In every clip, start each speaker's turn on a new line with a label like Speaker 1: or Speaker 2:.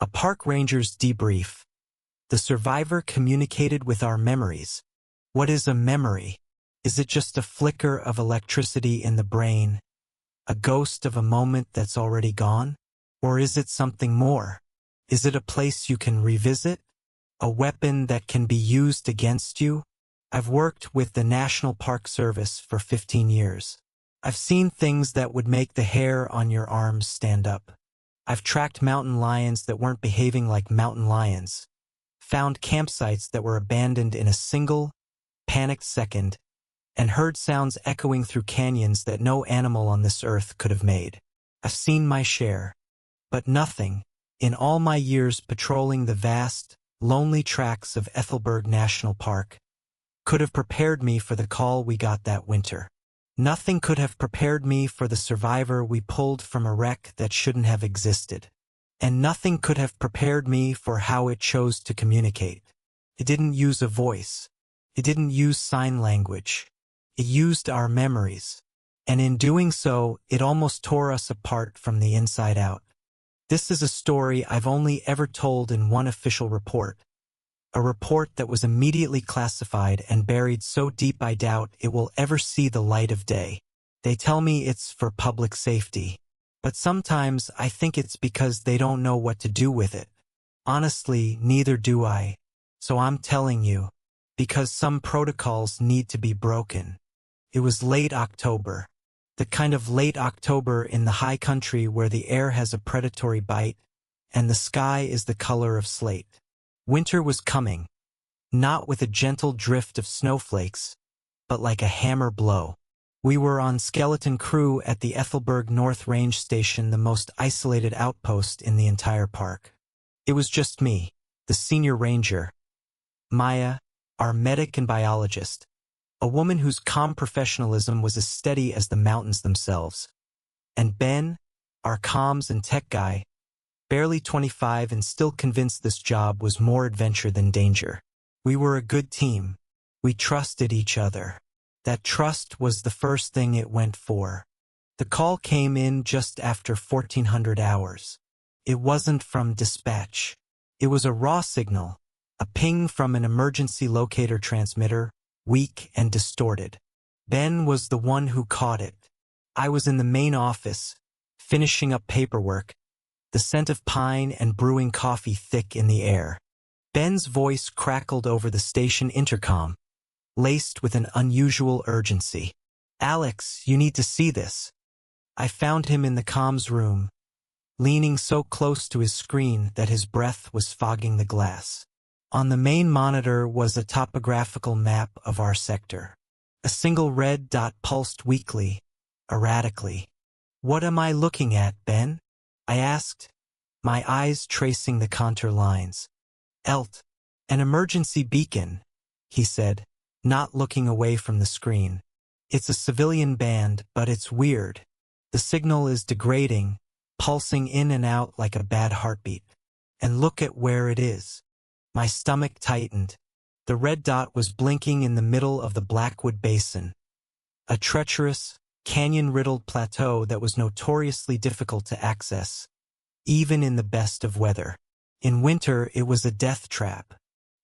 Speaker 1: A park ranger's debrief. The survivor communicated with our memories. What is a memory? Is it just a flicker of electricity in the brain? A ghost of a moment that's already gone? Or is it something more? Is it a place you can revisit? A weapon that can be used against you? I've worked with the National Park Service for 15 years. I've seen things that would make the hair on your arms stand up. I've tracked mountain lions that weren't behaving like mountain lions. Found campsites that were abandoned in a single, panicked second, and heard sounds echoing through canyons that no animal on this earth could have made. I've seen my share, but nothing, in all my years patrolling the vast, lonely tracts of Ethelberg National Park, could have prepared me for the call we got that winter. Nothing could have prepared me for the survivor we pulled from a wreck that shouldn't have existed. And nothing could have prepared me for how it chose to communicate. It didn't use a voice. It didn't use sign language. It used our memories. And in doing so, it almost tore us apart from the inside out. This is a story I've only ever told in one official report. A report that was immediately classified and buried so deep I doubt it will ever see the light of day. They tell me it's for public safety. But sometimes I think it's because they don't know what to do with it. Honestly, neither do I. So I'm telling you, because some protocols need to be broken. It was late October. The kind of late October in the high country where the air has a predatory bite and the sky is the color of slate. Winter was coming, not with a gentle drift of snowflakes, but like a hammer blow. We were on skeleton crew at the Ethelberg North Range Station, the most isolated outpost in the entire park. It was just me, the senior ranger, Maya, our medic and biologist, a woman whose calm professionalism was as steady as the mountains themselves, and Ben, our comms and tech guy, barely 25 and still convinced this job was more adventure than danger. We were a good team. We trusted each other. That trust was the first thing it went for. The call came in just after 1400 hours. It wasn't from dispatch. It was a raw signal, a ping from an emergency locator transmitter, weak and distorted. Ben was the one who caught it. I was in the main office, finishing up paperwork, the scent of pine and brewing coffee thick in the air. Ben's voice crackled over the station intercom, laced with an unusual urgency. "Alex, you need to see this." I found him in the comms room, leaning so close to his screen that his breath was fogging the glass. On the main monitor was a topographical map of our sector. A single red dot pulsed weakly, erratically. "What am I looking at, Ben?" I asked, my eyes tracing the contour lines. "Elt, an emergency beacon," he said, not looking away from the screen. "It's a civilian band, but it's weird. The signal is degrading, pulsing in and out like a bad heartbeat. And look at where it is." My stomach tightened. The red dot was blinking in the middle of the Blackwood Basin, a treacherous, canyon-riddled plateau that was notoriously difficult to access, even in the best of weather. In winter, it was a death trap.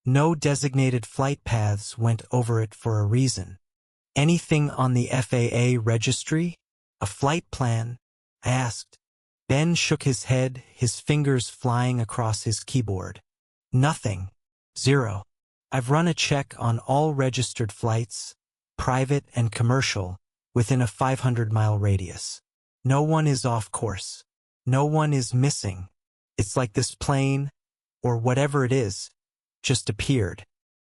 Speaker 1: No designated flight paths went over it for a reason. "Anything on the FAA registry? A flight plan?" I asked. Ben shook his head, his fingers flying across his keyboard. "Nothing. Zero. I've run a check on all registered flights, private and commercial, within a 500-mile radius. No one is off course. No one is missing. It's like this plane, or whatever it is, just appeared."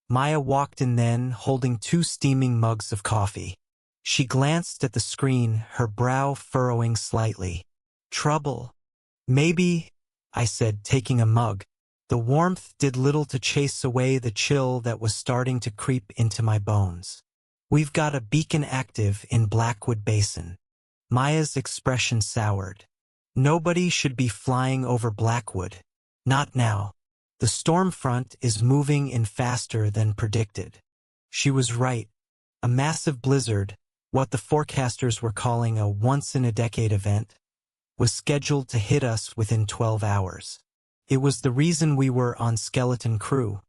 Speaker 1: Maya walked in then, holding 2 steaming mugs of coffee. She glanced at the screen, her brow furrowing slightly. "Trouble." "Maybe," I said, taking a mug. The warmth did little to chase away the chill that was starting to creep into my bones. "We've got a beacon active in Blackwood Basin." Maya's expression soured. "Nobody should be flying over Blackwood. Not now. The storm front is moving in faster than predicted." She was right. A massive blizzard, what the forecasters were calling a once-in-a-decade event, was scheduled to hit us within 12 hours. It was the reason we were on Skeleton Crew.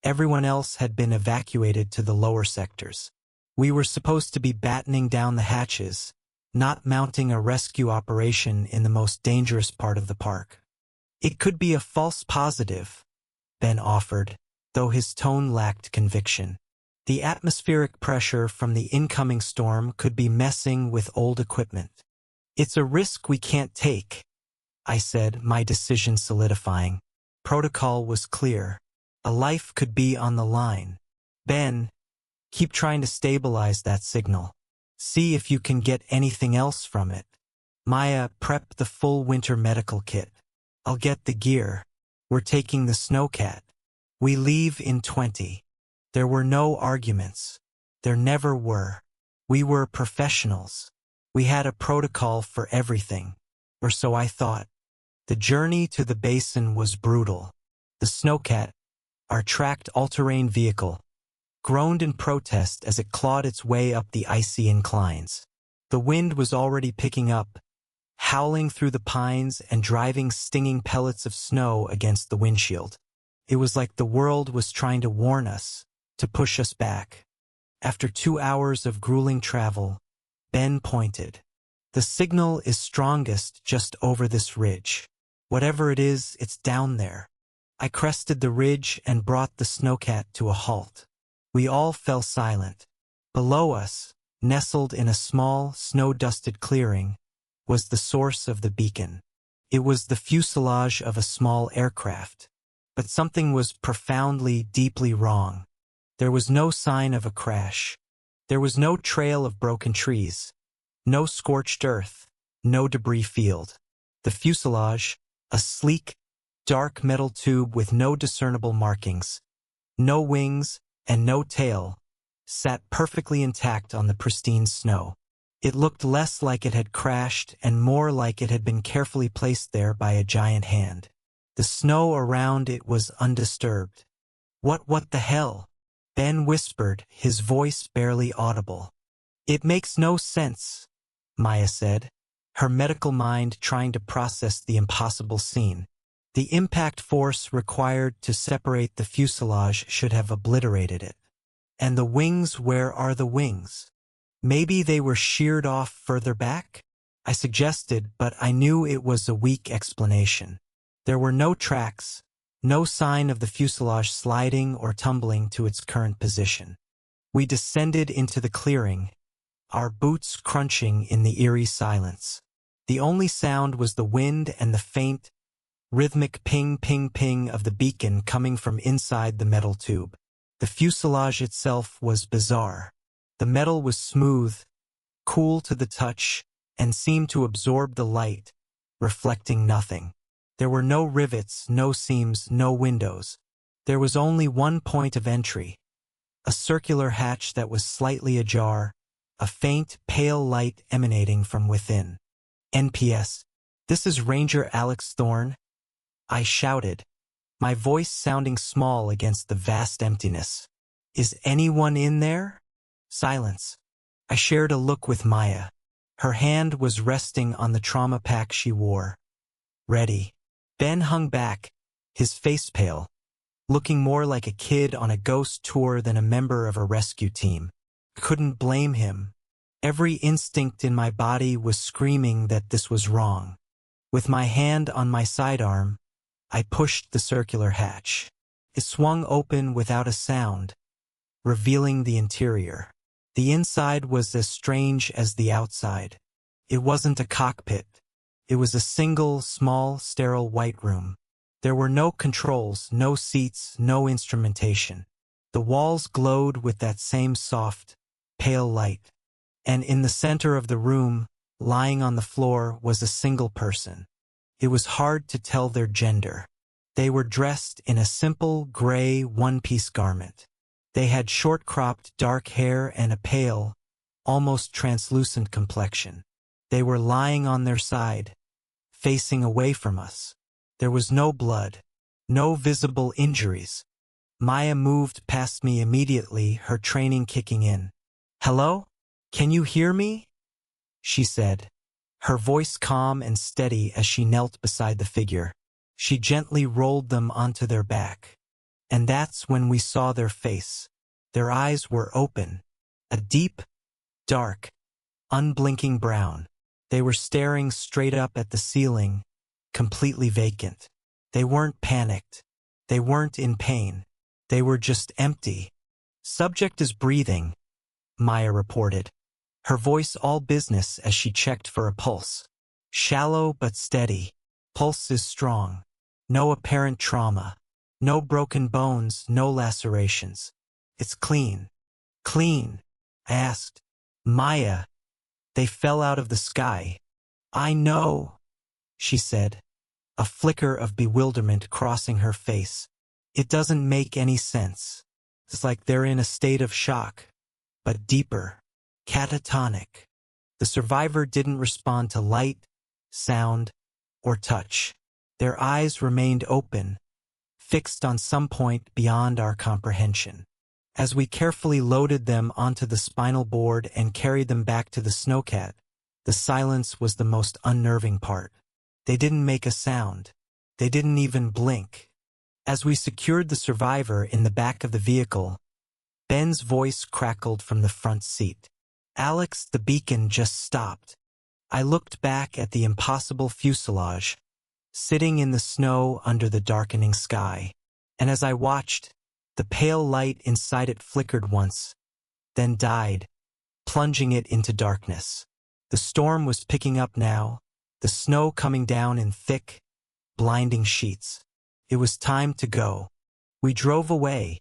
Speaker 1: Everyone else had been evacuated to the lower sectors. We were supposed to be battening down the hatches, not mounting a rescue operation in the most dangerous part of the park. It could be a false positive, Ben offered, though his tone lacked conviction. The atmospheric pressure from the incoming storm could be messing with old equipment. It's a risk we can't take, I said, my decision solidifying. Protocol was clear. A life could be on the line. Ben, keep trying to stabilize that signal. See if you can get anything else from it. Maya, prep the full winter medical kit. I'll get the gear. We're taking the snowcat. We leave in 20. There were no arguments. There never were. We were professionals. We had a protocol for everything. Or so I thought. The journey to the basin was brutal. The snowcat, our tracked all-terrain vehicle, groaned in protest as it clawed its way up the icy inclines. The wind was already picking up, howling through the pines and driving stinging pellets of snow against the windshield. It was like the world was trying to warn us, to push us back. After 2 hours of grueling travel, Ben pointed. The signal is strongest just over this ridge. Whatever it is, it's down there. I crested the ridge and brought the snowcat to a halt. We all fell silent. Below us, nestled in a small, snow-dusted clearing, was the source of the beacon. It was the fuselage of a small aircraft. But something was profoundly, deeply wrong. There was no sign of a crash. There was no trail of broken trees. No scorched earth. No debris field. The fuselage, a sleek, dark metal tube with no discernible markings, no wings, and no tail, sat perfectly intact on the pristine snow. It looked less like it had crashed and more like it had been carefully placed there by a giant hand. The snow around it was undisturbed. What the hell? Ben whispered, his voice barely audible. It makes no sense, Maya said, her medical mind trying to process the impossible scene. The impact force required to separate the fuselage should have obliterated it. And the wings, where are the wings? Maybe they were sheared off further back? I suggested, but I knew it was a weak explanation. There were no tracks, no sign of the fuselage sliding or tumbling to its current position. We descended into the clearing, our boots crunching in the eerie silence. The only sound was the wind and the faint, rhythmic ping-ping-ping of the beacon coming from inside the metal tube. The fuselage itself was bizarre. The metal was smooth, cool to the touch, and seemed to absorb the light, reflecting nothing. There were no rivets, no seams, no windows. There was only one point of entry, a circular hatch that was slightly ajar, a faint, pale light emanating from within. NPS, this is Ranger Alex Thorne, I shouted, my voice sounding small against the vast emptiness. Is anyone in there? Silence. I shared a look with Maya. Her hand was resting on the trauma pack she wore. Ready. Ben hung back, his face pale, looking more like a kid on a ghost tour than a member of a rescue team. Couldn't blame him. Every instinct in my body was screaming that this was wrong. With my hand on my sidearm, I pushed the circular hatch. It swung open without a sound, revealing the interior. The inside was as strange as the outside. It wasn't a cockpit. It was a single, small, sterile white room. There were no controls, no seats, no instrumentation. The walls glowed with that same soft, pale light. And in the center of the room, lying on the floor, was a single person. It was hard to tell their gender. They were dressed in a simple, gray, one-piece garment. They had short-cropped dark hair and a pale, almost translucent complexion. They were lying on their side, facing away from us. There was no blood, no visible injuries. Maya moved past me immediately, her training kicking in. "Hello? Can you hear me?" she said, her voice calm and steady as she knelt beside the figure. She gently rolled them onto their back. And that's when we saw their face. Their eyes were open, a deep, dark, unblinking brown. They were staring straight up at the ceiling, completely vacant. They weren't panicked. They weren't in pain. They were just empty. "Subject is breathing," Maya reported, her voice all business as she checked for a pulse. "Shallow but steady. Pulse is strong. No apparent trauma. No broken bones, no lacerations. It's clean." "Clean?" I asked. "Maya, they fell out of the sky." "I know," she said, a flicker of bewilderment crossing her face. "It doesn't make any sense. It's like they're in a state of shock, but deeper, catatonic." The survivor didn't respond to light, sound, or touch. Their eyes remained open, fixed on some point beyond our comprehension. As we carefully loaded them onto the spinal board and carried them back to the snowcat, the silence was the most unnerving part. They didn't make a sound. They didn't even blink. As we secured the survivor in the back of the vehicle, Ben's voice crackled from the front seat. "Alex, the beacon just stopped." I looked back at the impossible fuselage, sitting in the snow under the darkening sky. And as I watched, the pale light inside it flickered once, then died, plunging it into darkness. The storm was picking up now, the snow coming down in thick, blinding sheets. It was time to go. We drove away,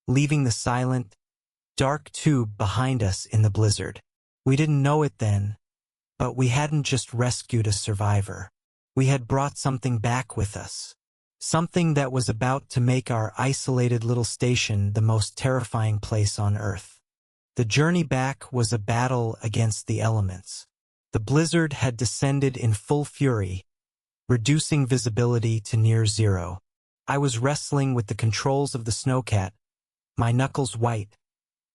Speaker 1: leaving the silent, dark tube behind us in the blizzard. We didn't know it then, but we hadn't just rescued a survivor. We had brought something back with us. Something that was about to make our isolated little station the most terrifying place on Earth. The journey back was a battle against the elements. The blizzard had descended in full fury, reducing visibility to near zero. I was wrestling with the controls of the snowcat, my knuckles white,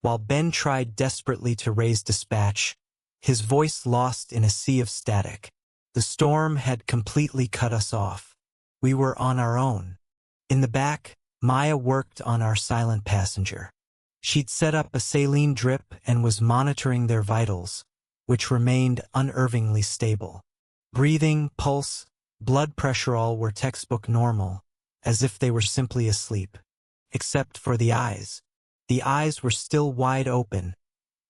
Speaker 1: while Ben tried desperately to raise dispatch, his voice lost in a sea of static. The storm had completely cut us off. We were on our own. In the back, Maya worked on our silent passenger. She'd set up a saline drip and was monitoring their vitals, which remained unnervingly stable. Breathing, pulse, blood pressure all were textbook normal, as if they were simply asleep. Except for the eyes. The eyes were still wide open,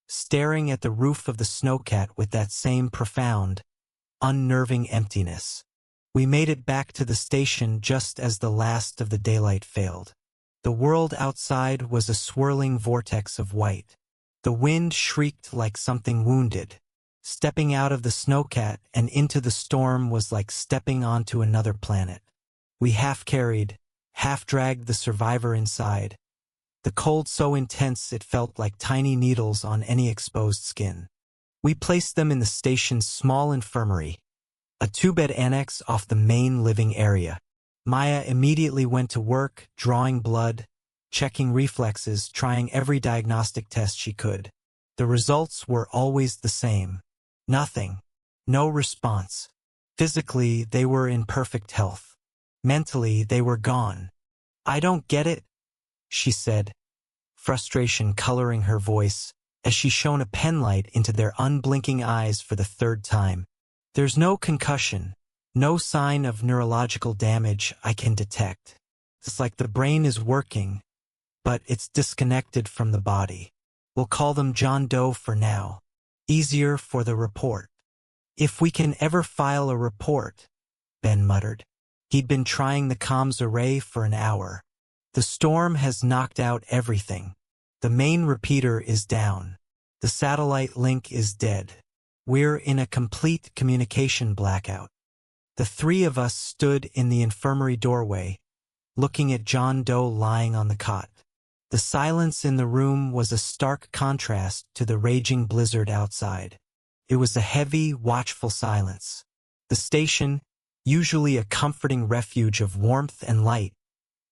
Speaker 1: staring at the roof of the snowcat with that same profound, unnerving emptiness. We made it back to the station just as the last of the daylight failed. The world outside was a swirling vortex of white. The wind shrieked like something wounded. Stepping out of the snowcat and into the storm was like stepping onto another planet. We half-carried, half-dragged the survivor inside, the cold so intense it felt like tiny needles on any exposed skin. We placed them in the station's small infirmary, a two-bed annex off the main living area. Maya immediately went to work, drawing blood, checking reflexes, trying every diagnostic test she could. The results were always the same. Nothing. No response. Physically, they were in perfect health. Mentally, they were gone. "I don't get it," she said, frustration coloring her voice as she shone a penlight into their unblinking eyes for the third time. "There's no concussion, no sign of neurological damage I can detect. It's like the brain is working, but it's disconnected from the body. We'll call them John Doe for now. Easier for the report." "If we can ever file a report," Ben muttered. He'd been trying the comms array for an hour. "The storm has knocked out everything. The main repeater is down. The satellite link is dead. We're in a complete communication blackout." The three of us stood in the infirmary doorway, looking at John Doe lying on the cot. The silence in the room was a stark contrast to the raging blizzard outside. It was a heavy, watchful silence. The station, usually a comforting refuge of warmth and light,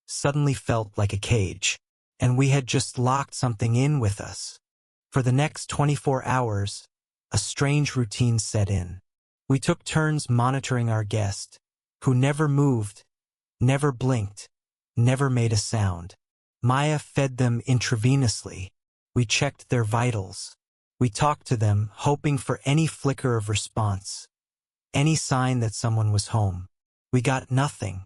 Speaker 1: suddenly felt like a cage, and we had just locked something in with us. For the next 24 hours, a strange routine set in. We took turns monitoring our guest, who never moved, never blinked, never made a sound. Maya fed them intravenously. We checked their vitals. We talked to them, hoping for any flicker of response, any sign that someone was home. We got nothing.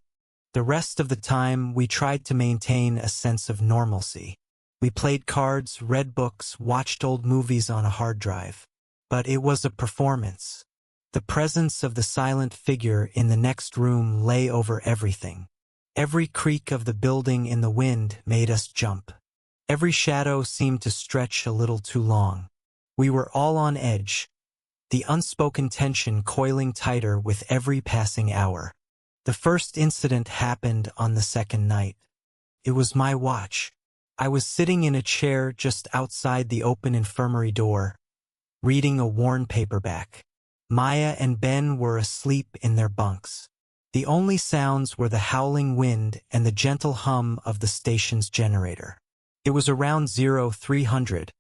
Speaker 1: The rest of the time, we tried to maintain a sense of normalcy. We played cards, read books, watched old movies on a hard drive. But it was a performance. The presence of the silent figure in the next room lay over everything. Every creak of the building in the wind made us jump. Every shadow seemed to stretch a little too long. We were all on edge, the unspoken tension coiling tighter with every passing hour. The first incident happened on the second night. It was my watch. I was sitting in a chair just outside the open infirmary door, reading a worn paperback. Maya and Ben were asleep in their bunks. The only sounds were the howling wind and the gentle hum of the station's generator. It was around 0300,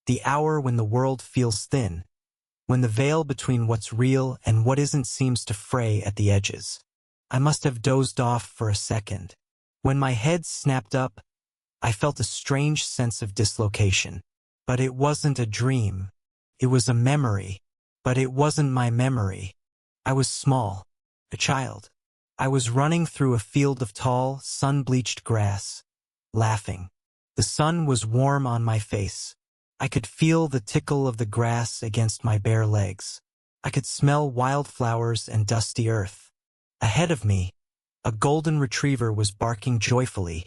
Speaker 1: the hour when the world feels thin, when the veil between what's real and what isn't seems to fray at the edges. I must have dozed off for a second. When my head snapped up, I felt a strange sense of dislocation. But it wasn't a dream. It was a memory. But it wasn't my memory. I was small, a child. I was running through a field of tall, sun-bleached grass, laughing. The sun was warm on my face. I could feel the tickle of the grass against my bare legs. I could smell wildflowers and dusty earth. Ahead of me, a golden retriever was barking joyfully,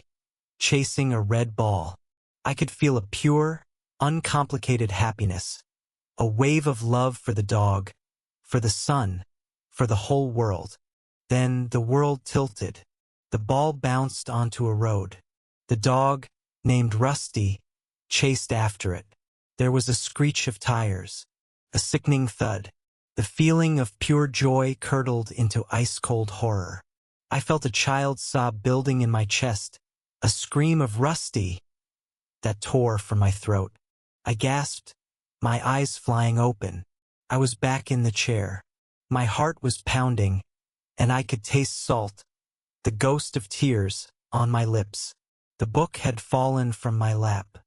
Speaker 1: chasing a red ball. I could feel a pure, uncomplicated happiness, a wave of love for the dog, for the sun, for the whole world. Then the world tilted. The ball bounced onto a road. The dog, named Rusty, chased after it. There was a screech of tires, a sickening thud. The feeling of pure joy curdled into ice-cold horror. I felt a child's sob building in my chest, a scream of Rusty that tore from my throat. I gasped, my eyes flying open. I was back in the chair. My heart was pounding, and I could taste salt, the ghost of tears, on my lips. The book had fallen from my lap.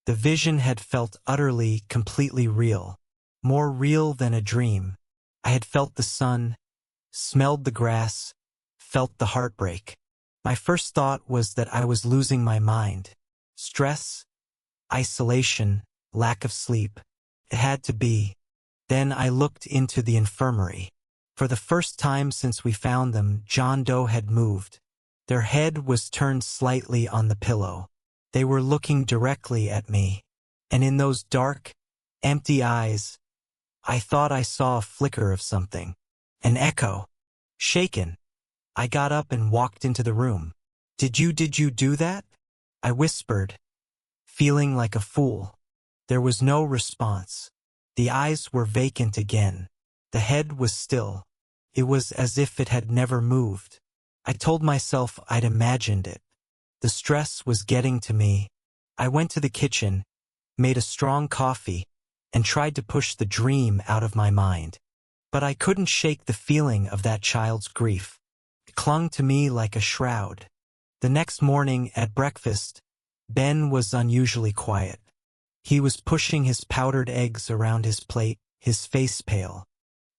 Speaker 1: The vision had felt utterly, completely real, more real than a dream. I had felt the sun, smelled the grass, felt the heartbreak. My first thought was that I was losing my mind. Stress, isolation, lack of sleep. It had to be. Then I looked into the infirmary. For the first time since we found them, John Doe had moved. Their head was turned slightly on the pillow. They were looking directly at me. And in those dark, empty eyes, I thought I saw a flicker of something. An echo. Shaken. I got up and walked into the room. Did you do that? I whispered, feeling like a fool. There was no response. The eyes were vacant again. The head was still. It was as if it had never moved. I told myself I'd imagined it. The stress was getting to me. I went to the kitchen, made a strong coffee, and tried to push the dream out of my mind. But I couldn't shake the feeling of that child's grief. It clung to me like a shroud. The next morning at breakfast, Ben was unusually quiet. He was pushing his powdered eggs around his plate, his face pale.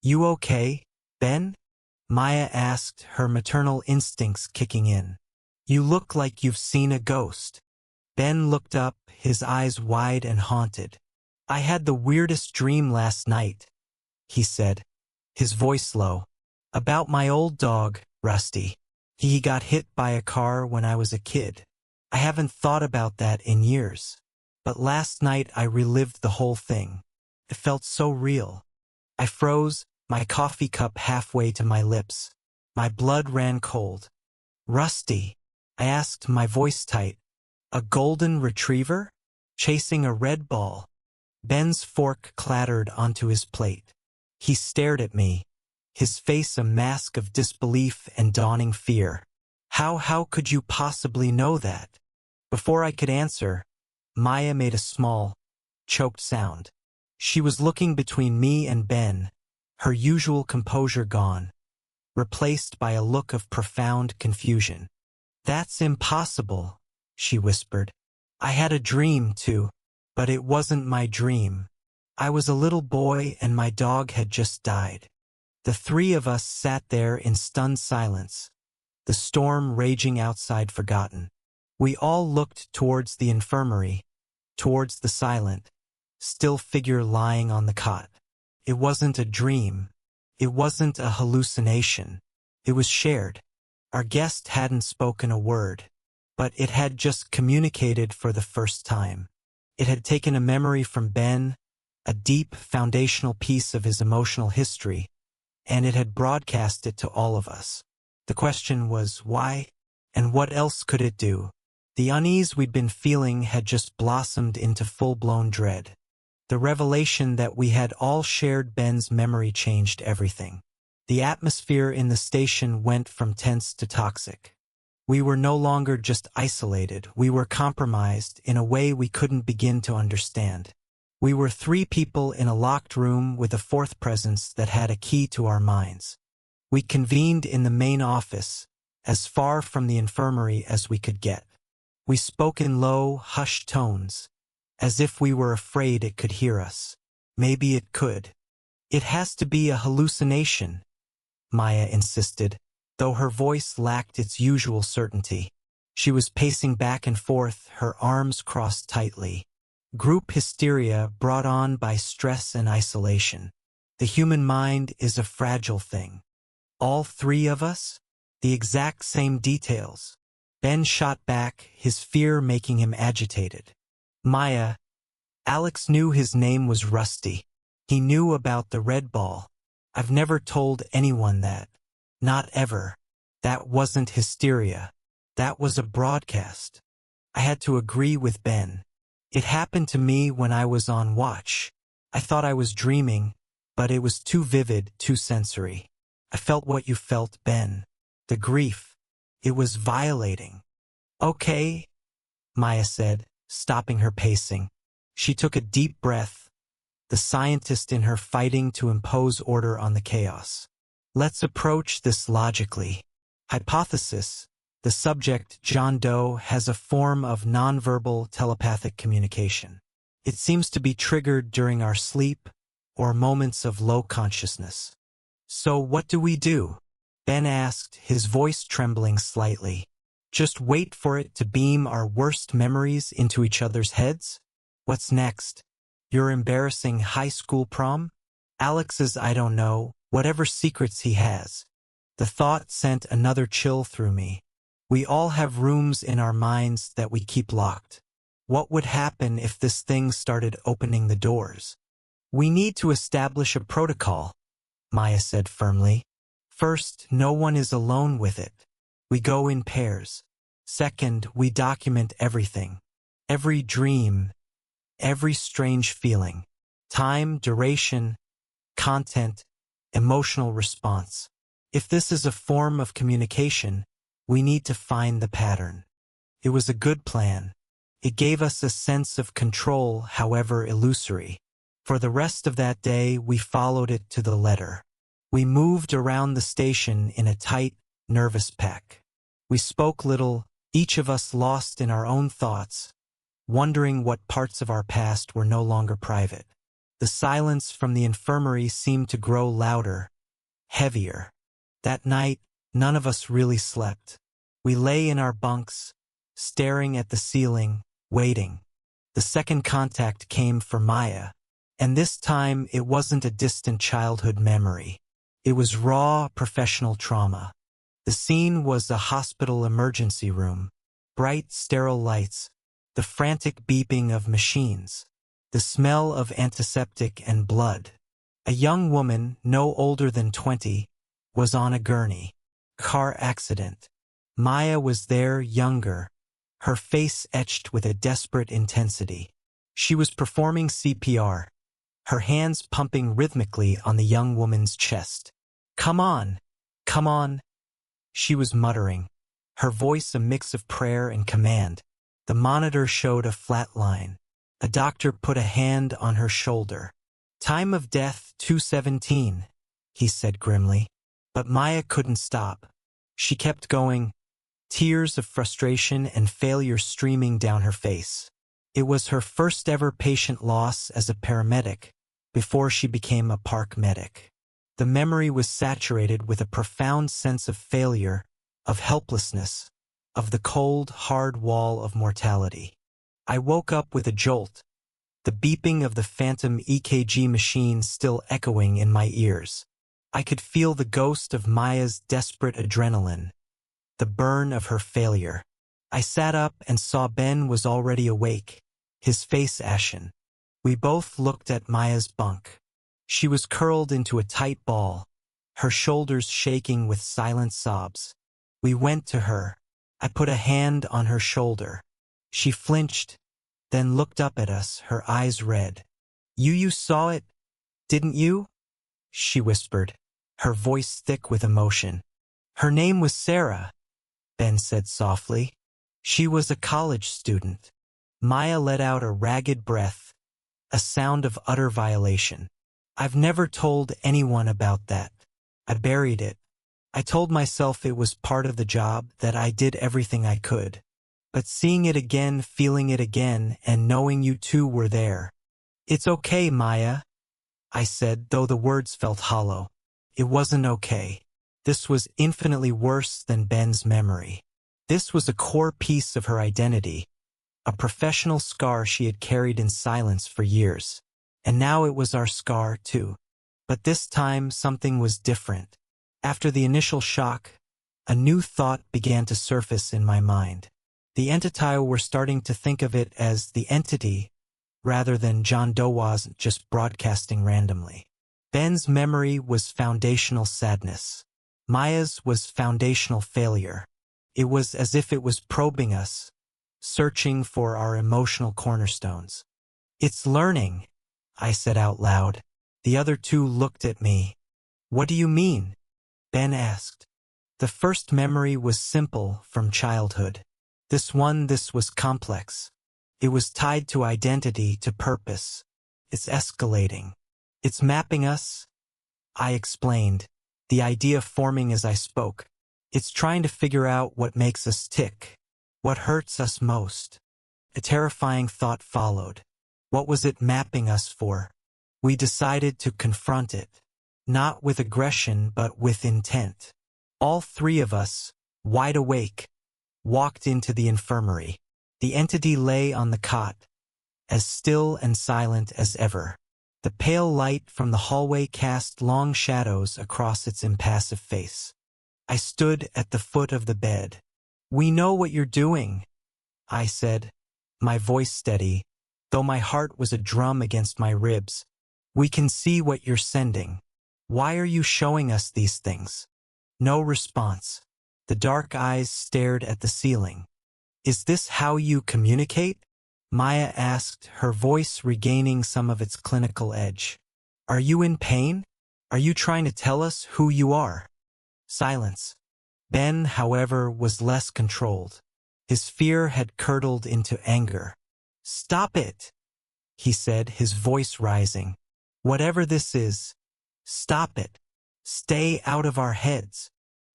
Speaker 1: "You okay, Ben?" Maya asked, her maternal instincts kicking in. "You look like you've seen a ghost." Ben looked up, his eyes wide and haunted. "I had the weirdest dream last night," he said, his voice low. "About my old dog, Rusty. He got hit by a car when I was a kid. I haven't thought about that in years. But last night I relived the whole thing. It felt so real." I froze, my coffee cup halfway to my lips. My blood ran cold. "Rusty?" I asked, my voice tight. "A golden retriever? Chasing a red ball?" Ben's fork clattered onto his plate. He stared at me, his face a mask of disbelief and dawning fear. How could you possibly know that?" Before I could answer, Maya made a small, choked sound. She was looking between me and Ben, her usual composure gone. replaced by a look of profound confusion. "That's impossible," she whispered. "I had a dream, too. But it wasn't my dream. I was a little boy and my dog had just died." The three of us sat there in stunned silence, the storm raging outside forgotten. We all looked towards the infirmary, towards the silent, still figure lying on the cot. It wasn't a dream. It wasn't a hallucination. It was shared. Our guest hadn't spoken a word, but it had just communicated for the first time. It had taken a memory from Ben, a deep foundational piece of his emotional history, and it had broadcast it to all of us. The question was, why? And what else could it do? The unease we'd been feeling had just blossomed into full-blown dread. The revelation that we had all shared Ben's memory changed everything. The atmosphere in the station went from tense to toxic. We were no longer just isolated, we were compromised in a way we couldn't begin to understand. We were three people in a locked room with a fourth presence that had a key to our minds. We convened in the main office, as far from the infirmary as we could get. We spoke in low, hushed tones, as if we were afraid it could hear us. Maybe it could. "It has to be a hallucination," Maya insisted, though her voice lacked its usual certainty. She was pacing back and forth, her arms crossed tightly. Group hysteria brought on by stress and isolation. The human mind is a fragile thing. All three of us? The exact same details. Ben shot back, his fear making him agitated. "Maya." Alex knew his name was Rusty. He knew about the red ball. "I've never told anyone that. Not ever. That wasn't hysteria. That was a broadcast." I had to agree with Ben. "It happened to me when I was on watch. I thought I was dreaming, but it was too vivid, too sensory. I felt what you felt, Ben. The grief. It was violating." "Okay," Maya said, stopping her pacing. She took a deep breath, the scientist in her fighting to impose order on the chaos. "Let's approach this logically. Hypothesis: the subject, John Doe, has a form of nonverbal telepathic communication. It seems to be triggered during our sleep or moments of low consciousness." "So what do we do?" Ben asked, his voice trembling slightly. "Just wait for it to beam our worst memories into each other's heads? What's next? Your embarrassing high school prom? Alex's I don't know, whatever secrets he has." The thought sent another chill through me. We all have rooms in our minds that we keep locked. What would happen if this thing started opening the doors? "We need to establish a protocol," Maya said firmly. "First, no one is alone with it. We go in pairs. Second, we document everything. Every dream, every strange feeling. Time, duration, content, emotional response. If this is a form of communication, we need to find the pattern." It was a good plan. It gave us a sense of control, however illusory. For the rest of that day, we followed it to the letter. We moved around the station in a tight, nervous pack. We spoke little, each of us lost in our own thoughts, wondering what parts of our past were no longer private. The silence from the infirmary seemed to grow louder, heavier. That night, none of us really slept. We lay in our bunks, staring at the ceiling, waiting. The second contact came for Maya, and this time it wasn't a distant childhood memory. It was raw, professional trauma. The scene was a hospital emergency room. Bright, sterile lights, the frantic beeping of machines, the smell of antiseptic and blood. A young woman, no older than 20, was on a gurney. Car accident. Maya was there, younger, her face etched with a desperate intensity. She was performing CPR, her hands pumping rhythmically on the young woman's chest. Come on, she was muttering, her voice a mix of prayer and command. The monitor showed a flat line. A doctor put a hand on her shoulder. Time of death 2:17, he said grimly. But Maya couldn't stop. She kept going, tears of frustration and failure streaming down her face. It was her first ever patient loss as a paramedic, before she became a park medic. The memory was saturated with a profound sense of failure, of helplessness, of the cold, hard wall of mortality. I woke up with a jolt, the beeping of the phantom EKG machine still echoing in my ears. I could feel the ghost of Maya's desperate adrenaline, the burn of her failure. I sat up and saw Ben was already awake, his face ashen. We both looked at Maya's bunk. She was curled into a tight ball, her shoulders shaking with silent sobs. We went to her. I put a hand on her shoulder. She flinched, then looked up at us, her eyes red. You saw it, didn't you?" she whispered, her voice thick with emotion. "Her name was Sarah," Ben said softly. "She was a college student." Maya let out a ragged breath, a sound of utter violation. "I've never told anyone about that. I buried it. I told myself it was part of the job, that I did everything I could. But seeing it again, feeling it again, and knowing you two were there." "It's okay, Maya," I said, though the words felt hollow. It wasn't okay. This was infinitely worse than Ben's memory. This was a core piece of her identity, a professional scar she had carried in silence for years. And now it was our scar, too. But this time something was different. After the initial shock, a new thought began to surface in my mind. The entity were starting to think of it as the entity, rather than John Doe wasn't just broadcasting randomly. Ben's memory was foundational sadness. Maya's was foundational failure. It was as if it was probing us, searching for our emotional cornerstones. "It's learning," I said out loud. The other two looked at me. "What do you mean?" Ben asked. "The first memory was simple, from childhood. This was complex. It was tied to identity, to purpose. It's escalating. It's mapping us," I explained, the idea forming as I spoke. "It's trying to figure out what makes us tick, what hurts us most." A terrifying thought followed. What was it mapping us for? We decided to confront it, not with aggression but with intent. All three of us, wide awake, walked into the infirmary. The entity lay on the cot, as still and silent as ever. The pale light from the hallway cast long shadows across its impassive face. I stood at the foot of the bed. "We know what you're doing," I said, my voice steady, though my heart was a drum against my ribs. "We can see what you're sending. Why are you showing us these things?" No response. The dark eyes stared at the ceiling. "Is this how you communicate?" Maya asked, her voice regaining some of its clinical edge. "Are you in pain? Are you trying to tell us who you are?" Silence. Ben, however, was less controlled. His fear had curdled into anger. "Stop it," he said, his voice rising. "Whatever this is, stop it. Stay out of our heads."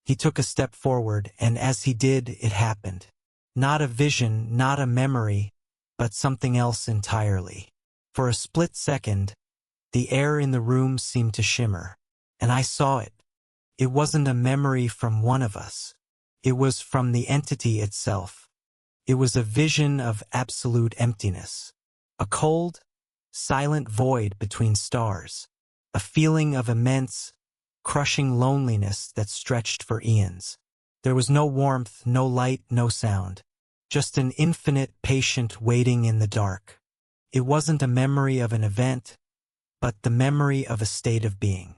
Speaker 1: He took a step forward, and as he did, it happened. Not a vision, not a memory, but something else entirely. For a split second, the air in the room seemed to shimmer, and I saw it. It wasn't a memory from one of us. It was from the entity itself. It was a vision of absolute emptiness. A cold, silent void between stars. A feeling of immense, crushing loneliness that stretched for eons. There was no warmth, no light, no sound. Just an infinite patient waiting in the dark. It wasn't a memory of an event, but the memory of a state of being.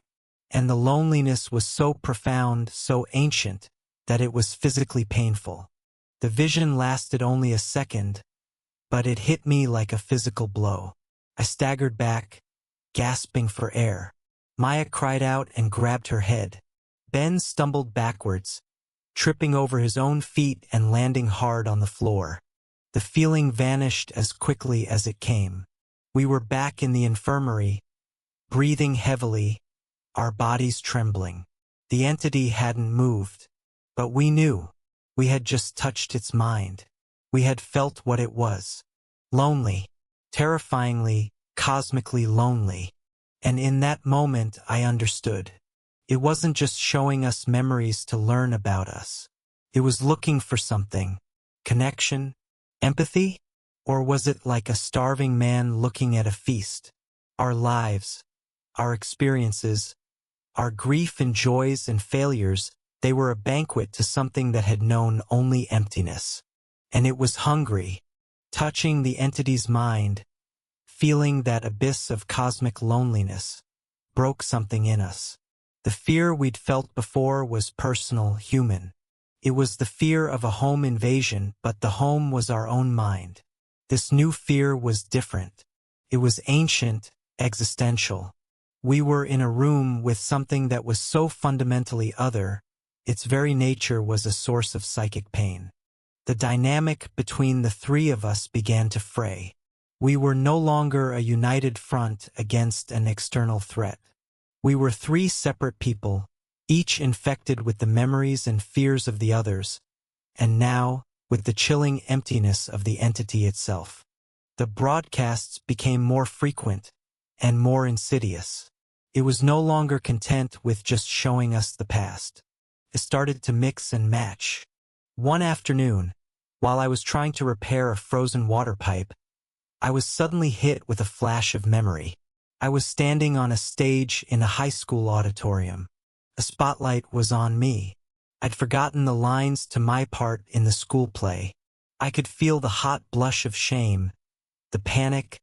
Speaker 1: And the loneliness was so profound, so ancient, that it was physically painful. The vision lasted only a second, but it hit me like a physical blow. I staggered back, gasping for air. Maya cried out and grabbed her head. Ben stumbled backwards, tripping over his own feet and landing hard on the floor. The feeling vanished as quickly as it came. We were back in the infirmary, breathing heavily, our bodies trembling. The entity hadn't moved. But we knew. We had just touched its mind. We had felt what it was. Lonely. Terrifyingly, cosmically lonely. And in that moment I understood. It wasn't just showing us memories to learn about us. It was looking for something. Connection? Empathy? Or was it like a starving man looking at a feast? Our lives, our experiences, our grief and joys and failures, they were a banquet to something that had known only emptiness. And it was hungry, touching the entity's mind, feeling that abyss of cosmic loneliness, broke something in us. The fear we'd felt before was personal, human. It was the fear of a home invasion, but the home was our own mind. This new fear was different. It was ancient, existential. We were in a room with something that was so fundamentally other, its very nature was a source of psychic pain. The dynamic between the three of us began to fray. We were no longer a united front against an external threat. We were three separate people, each infected with the memories and fears of the others, and now, with the chilling emptiness of the entity itself. The broadcasts became more frequent and more insidious. It was no longer content with just showing us the past. It started to mix and match. One afternoon, while I was trying to repair a frozen water pipe, I was suddenly hit with a flash of memory. I was standing on a stage in a high school auditorium. A spotlight was on me. I'd forgotten the lines to my part in the school play. I could feel the hot blush of shame, the panic,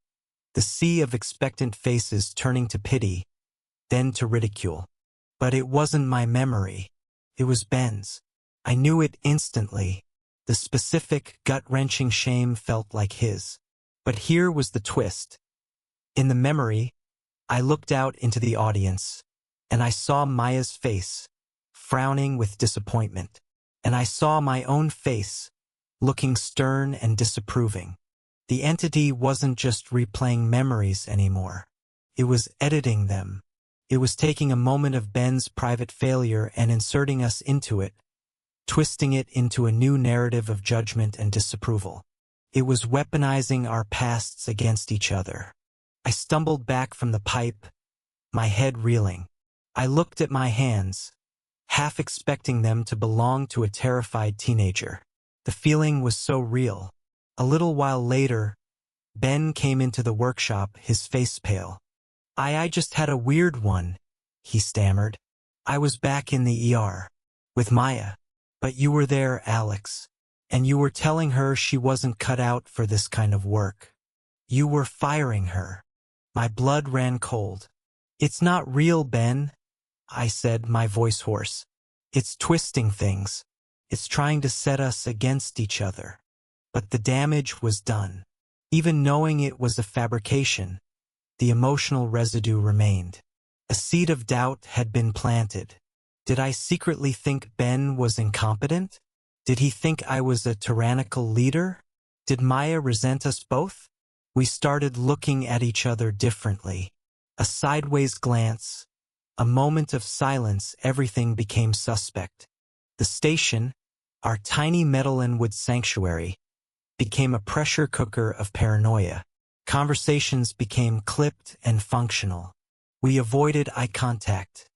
Speaker 1: the sea of expectant faces turning to pity, then to ridicule. But it wasn't my memory. It was Ben's. I knew it instantly. The specific, gut-wrenching shame felt like his. But here was the twist. In the memory, I looked out into the audience, and I saw Maya's face, frowning with disappointment. And I saw my own face, looking stern and disapproving. The entity wasn't just replaying memories anymore. It was editing them. It was taking a moment of Ben's private failure and inserting us into it, twisting it into a new narrative of judgment and disapproval. It was weaponizing our pasts against each other. I stumbled back from the pipe, my head reeling. I looked at my hands, half expecting them to belong to a terrified teenager. The feeling was so real. A little while later, Ben came into the workshop, his face pale. I just had a weird one, he stammered. I was back in the ER, with Maya. But you were there, Alex, and you were telling her she wasn't cut out for this kind of work. You were firing her. My blood ran cold. It's not real, Ben, I said, my voice hoarse. It's twisting things. It's trying to set us against each other. But the damage was done. Even knowing it was a fabrication, the emotional residue remained. A seed of doubt had been planted. Did I secretly think Ben was incompetent? Did he think I was a tyrannical leader? Did Maya resent us both? We started looking at each other differently. A sideways glance, a moment of silence, everything became suspect. The station, our tiny metal and wood sanctuary, became a pressure cooker of paranoia. Conversations became clipped and functional. We avoided eye contact.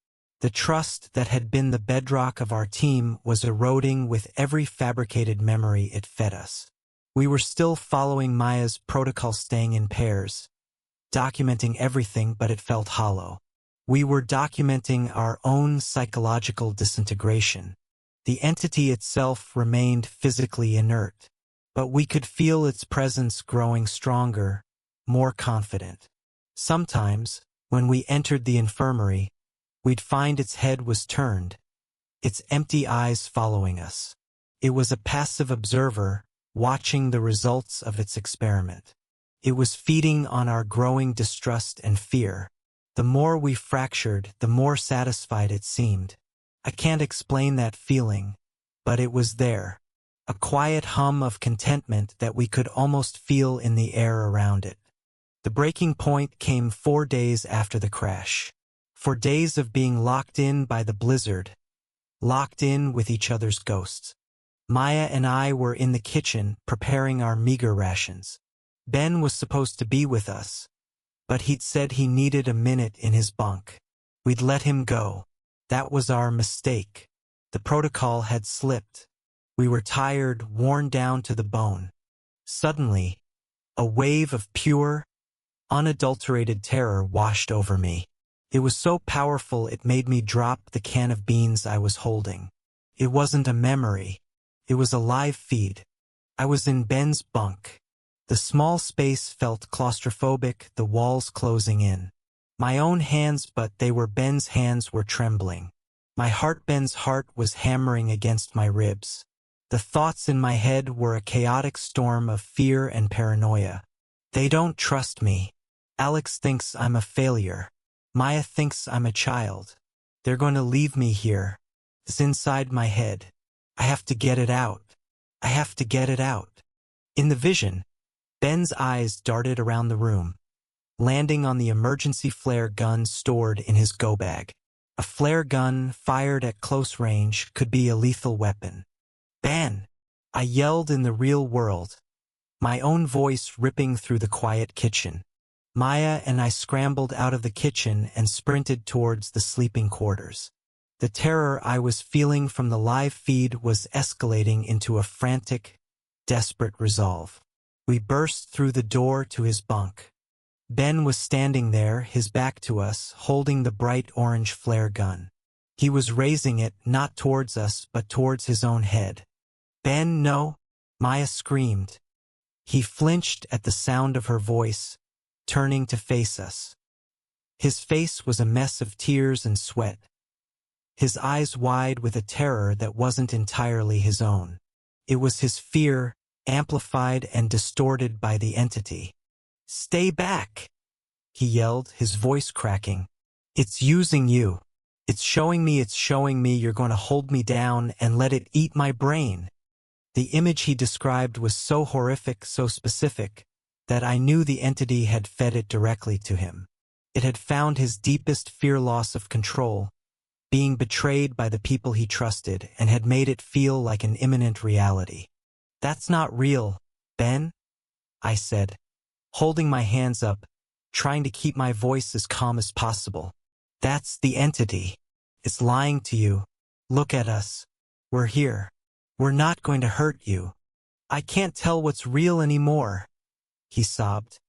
Speaker 1: The trust that had been the bedrock of our team was eroding with every fabricated memory it fed us. We were still following Maya's protocol, staying in pairs, documenting everything, but it felt hollow. We were documenting our own psychological disintegration. The entity itself remained physically inert, but we could feel its presence growing stronger, more confident. Sometimes, when we entered the infirmary, we'd find its head was turned, its empty eyes following us. It was a passive observer, watching the results of its experiment. It was feeding on our growing distrust and fear. The more we fractured, the more satisfied it seemed. I can't explain that feeling, but it was there. A quiet hum of contentment that we could almost feel in the air around it. The breaking point came 4 days after the crash. 4 days of being locked in by the blizzard, locked in with each other's ghosts. Maya and I were in the kitchen preparing our meager rations. Ben was supposed to be with us, but he'd said he needed a minute in his bunk. We'd let him go. That was our mistake. The protocol had slipped. We were tired, worn down to the bone. Suddenly, a wave of pure, unadulterated terror washed over me. It was so powerful it made me drop the can of beans I was holding. It wasn't a memory. It was a live feed. I was in Ben's bunk. The small space felt claustrophobic, the walls closing in. My own hands, but they were Ben's hands, were trembling. Ben's heart was hammering against my ribs. The thoughts in my head were a chaotic storm of fear and paranoia. They don't trust me. Alex thinks I'm a failure. Maya thinks I'm a child. They're going to leave me here. It's inside my head. I have to get it out. I have to get it out. In the vision, Ben's eyes darted around the room, landing on the emergency flare gun stored in his go bag. A flare gun fired at close range could be a lethal weapon. Ben! I yelled in the real world, my own voice ripping through the quiet kitchen. Maya and I scrambled out of the kitchen and sprinted towards the sleeping quarters. The terror I was feeling from the live feed was escalating into a frantic, desperate resolve. We burst through the door to his bunk. Ben was standing there, his back to us, holding the bright orange flare gun. He was raising it not towards us but towards his own head. Ben, no! Maya screamed. He flinched at the sound of her voice, turning to face us. His face was a mess of tears and sweat, his eyes wide with a terror that wasn't entirely his own. It was his fear, amplified and distorted by the entity. "Stay back!" he yelled, his voice cracking. "It's using you. It's showing me you're going to hold me down and let it eat my brain." The image he described was so horrific, so specific, that I knew the entity had fed it directly to him. It had found his deepest fear, loss of control, being betrayed by the people he trusted, and had made it feel like an imminent reality. "That's not real, Ben," I said, holding my hands up, trying to keep my voice as calm as possible. "That's the entity. It's lying to you. Look at us. We're here. We're not going to hurt you. I can't tell what's real anymore," he sobbed,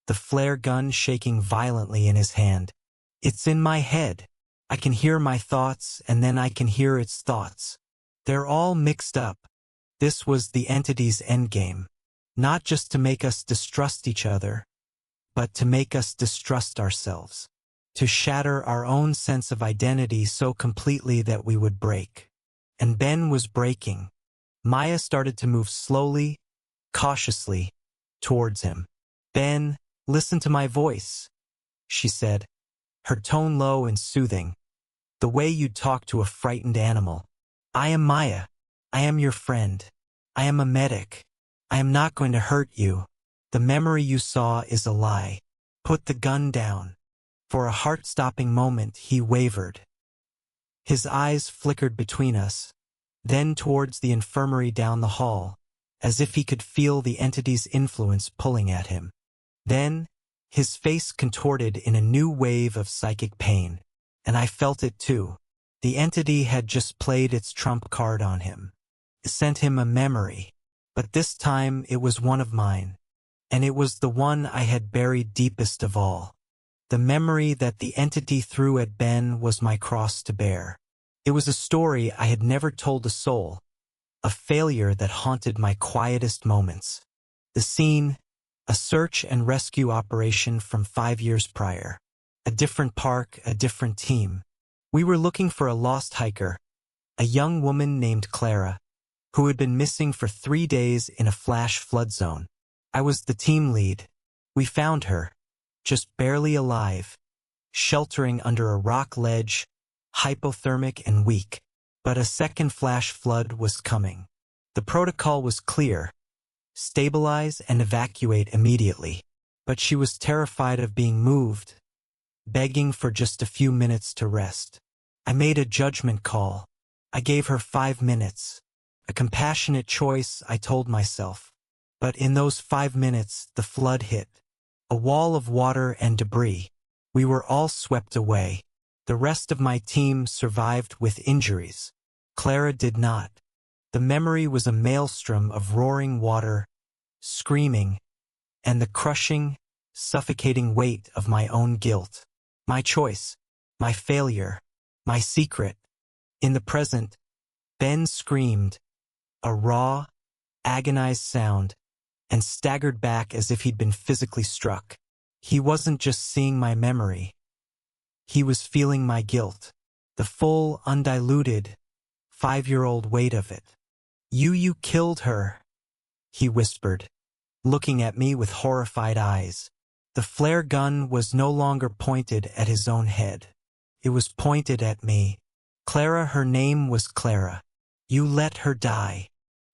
Speaker 1: the flare gun shaking violently in his hand. "It's in my head. I can hear my thoughts, and then I can hear its thoughts. They're all mixed up." This was the entity's endgame. Not just to make us distrust each other, but to make us distrust ourselves. To shatter our own sense of identity so completely that we would break. And Ben was breaking. Maya started to move slowly, cautiously, towards him. "Ben, listen to my voice," she said, her tone low and soothing. "The way you'd talk to a frightened animal. I am Maya. I am your friend. I am a medic. I am not going to hurt you. The memory you saw is a lie. Put the gun down." For a heart-stopping moment, he wavered. His eyes flickered between us, then towards the infirmary down the hall, as if he could feel the entity's influence pulling at him. Then, his face contorted in a new wave of psychic pain, and I felt it too. The entity had just played its trump card on him. It sent him a memory, but this time it was one of mine, and it was the one I had buried deepest of all. The memory that the entity threw at Ben was my cross to bear. It was a story I had never told a soul, a failure that haunted my quietest moments. The scene, a search and rescue operation from 5 years prior. A different park, a different team. We were looking for a lost hiker, a young woman named Clara, who had been missing for 3 days in a flash flood zone. I was the team lead. We found her, just barely alive, sheltering under a rock ledge, hypothermic and weak. But a second flash flood was coming. The protocol was clear: stabilize and evacuate immediately. But she was terrified of being moved, begging for just a few minutes to rest. I made a judgment call. I gave her 5 minutes. A compassionate choice, I told myself. But in those 5 minutes, the flood hit. A wall of water and debris. We were all swept away. The rest of my team survived with injuries. Clara did not. The memory was a maelstrom of roaring water, screaming, and the crushing, suffocating weight of my own guilt. My choice, my failure, my secret. In the present, Ben screamed, a raw, agonized sound, and staggered back as if he'd been physically struck. He wasn't just seeing my memory. He was feeling my guilt, the full, undiluted, 5-year-old weight of it. You killed her, he whispered, looking at me with horrified eyes. The flare gun was no longer pointed at his own head. It was pointed at me. Clara, her name was Clara. You let her die.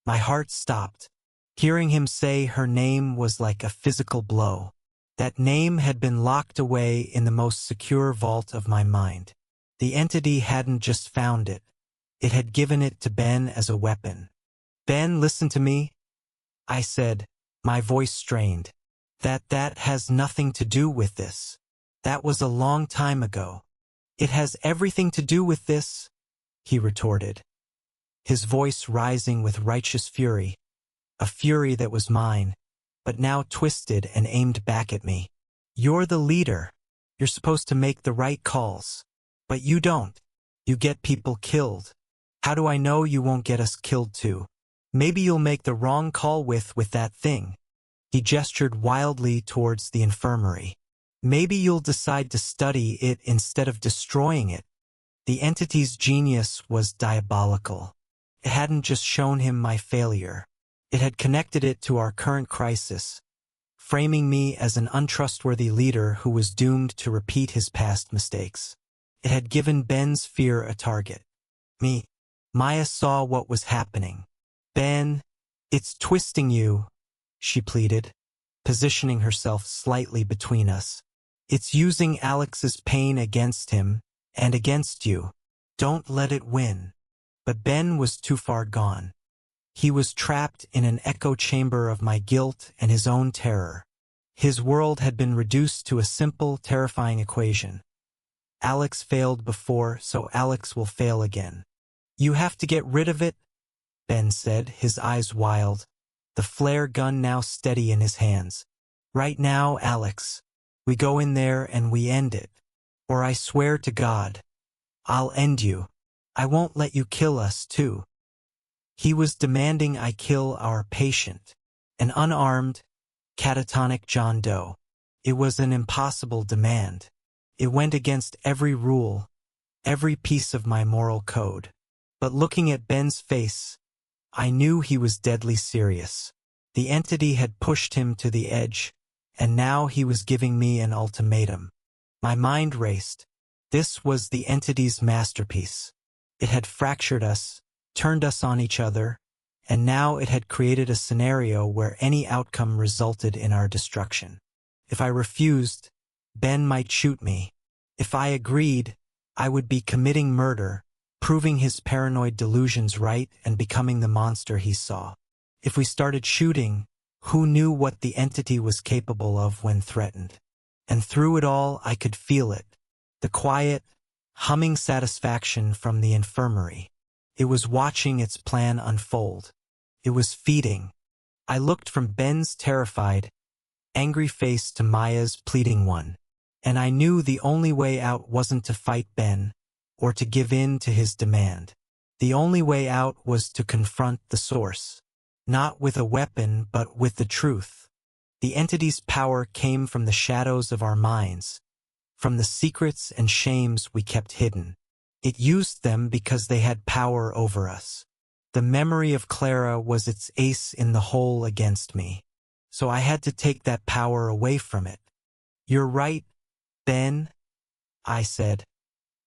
Speaker 1: My heart stopped. Hearing him say her name was like a physical blow. That name had been locked away in the most secure vault of my mind. The entity hadn't just found it. It had given it to Ben as a weapon. Ben, listen to me, I said, my voice strained. That has nothing to do with this. That was a long time ago. It has everything to do with this, he retorted, his voice rising with righteous fury, a fury that was mine, but now twisted and aimed back at me. You're the leader. You're supposed to make the right calls. But you don't. You get people killed. How do I know you won't get us killed too? Maybe you'll make the wrong call with that thing. He gestured wildly towards the infirmary. Maybe you'll decide to study it instead of destroying it. The entity's genius was diabolical. It hadn't just shown him my failure. It had connected it to our current crisis, framing me as an untrustworthy leader who was doomed to repeat his past mistakes. It had given Ben's fear a target. Me. Maya saw what was happening. Ben, it's twisting you, she pleaded, positioning herself slightly between us. It's using Alex's pain against him and against you. Don't let it win. But Ben was too far gone. He was trapped in an echo chamber of my guilt and his own terror. His world had been reduced to a simple, terrifying equation. Alex failed before, so Alex will fail again. You have to get rid of it, Ben said, his eyes wild, the flare gun now steady in his hands. Right now, Alex. We go in there and we end it. Or I swear to God, I'll end you. I won't let you kill us, too. He was demanding I kill our patient, an unarmed, catatonic John Doe. It was an impossible demand. It went against every rule, every piece of my moral code. But looking at Ben's face, I knew he was deadly serious. The entity had pushed him to the edge, and now he was giving me an ultimatum. My mind raced. This was the entity's masterpiece. It had fractured us, turned us on each other, and now it had created a scenario where any outcome resulted in our destruction. If I refused, Ben might shoot me. If I agreed, I would be committing murder, proving his paranoid delusions right and becoming the monster he saw. If we started shooting, who knew what the entity was capable of when threatened? And through it all, I could feel it. The quiet, humming satisfaction from the infirmary. It was watching its plan unfold. It was feeding. I looked from Ben's terrified, angry face to Maya's pleading one. And I knew the only way out wasn't to fight Ben, or to give in to his demand. The only way out was to confront the source. Not with a weapon, but with the truth. The entity's power came from the shadows of our minds, from the secrets and shames we kept hidden. It used them because they had power over us. The memory of Clara was its ace in the hole against me. So I had to take that power away from it. You're right, Ben, I said,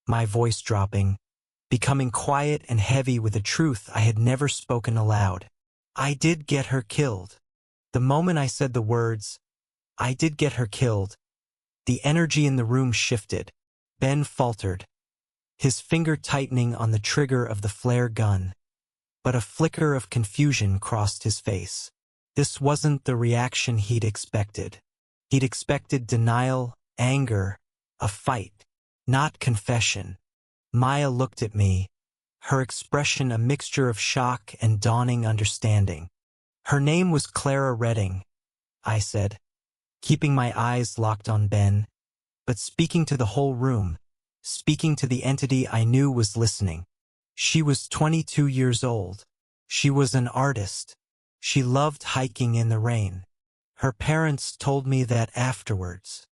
Speaker 1: my voice dropping, becoming quiet and heavy with a truth I had never spoken aloud. I did get her killed. The moment I said the words, I did get her killed, the energy in the room shifted. Ben faltered. his finger tightening on the trigger of the flare gun. But a flicker of confusion crossed his face. This wasn't the reaction he'd expected. He'd expected denial, anger, a fight, not confession. Maya looked at me, her expression a mixture of shock and dawning understanding. Her name was Clara Redding, I said, keeping my eyes locked on Ben, but speaking to the whole room, speaking to the entity I knew was listening. She was 22 years old. She was an artist. She loved hiking in the rain. Her parents told me that afterwards.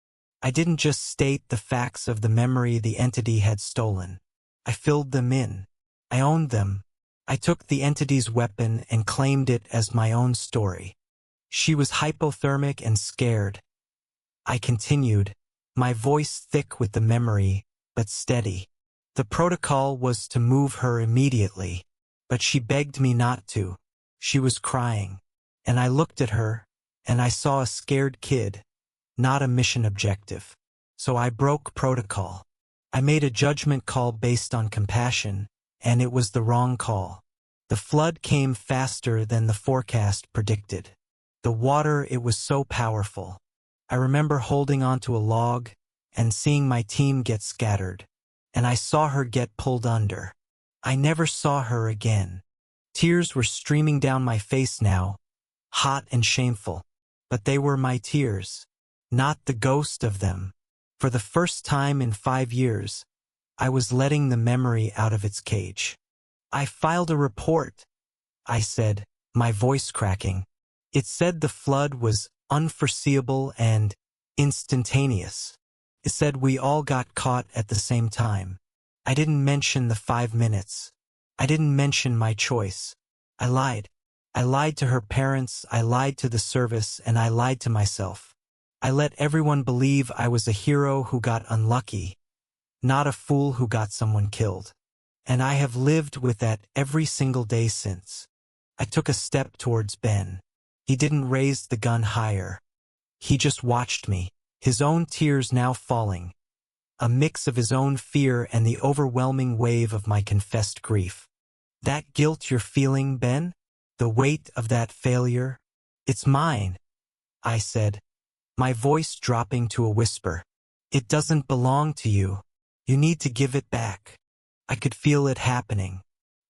Speaker 1: I didn't just state the facts of the memory the entity had stolen. I filled them in. I owned them. I took the entity's weapon and claimed it as my own story. She was hypothermic and scared. I continued, my voice thick with the memory, but steady. The protocol was to move her immediately, but she begged me not to. She was crying, and I looked at her, and I saw a scared kid, not a mission objective. So I broke protocol. I made a judgment call based on compassion, and it was the wrong call. The flood came faster than the forecast predicted. The water, it was so powerful. I remember holding onto a log and seeing my team get scattered, and I saw her get pulled under. I never saw her again. Tears were streaming down my face now, hot and shameful, but they were my tears, not the ghost of them. For the first time in 5 years, I was letting the memory out of its cage. I filed a report, I said, my voice cracking. It said the flood was unforeseeable and instantaneous. It said we all got caught at the same time. I didn't mention the 5 minutes. I didn't mention my choice. I lied. I lied to her parents, I lied to the service, and I lied to myself. I let everyone believe I was a hero who got unlucky, not a fool who got someone killed. And I have lived with that every single day since. I took a step towards Ben. He didn't raise the gun higher. He just watched me, his own tears now falling, a mix of his own fear and the overwhelming wave of my confessed grief. That guilt you're feeling, Ben? The weight of that failure? It's mine, I said, my voice dropping to a whisper. It doesn't belong to you. You need to give it back. I could feel it happening.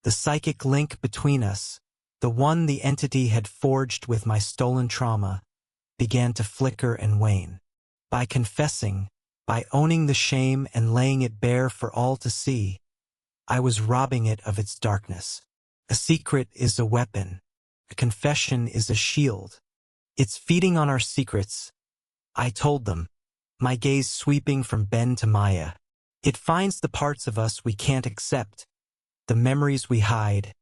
Speaker 1: The psychic link between us, the one the entity had forged with my stolen trauma, began to flicker and wane. By confessing, by owning the shame and laying it bare for all to see, I was robbing it of its darkness. A secret is a weapon. A confession is a shield. It's feeding on our secrets. I told them, my gaze sweeping from Ben to Maya. It finds the parts of us we can't accept, the memories we hide,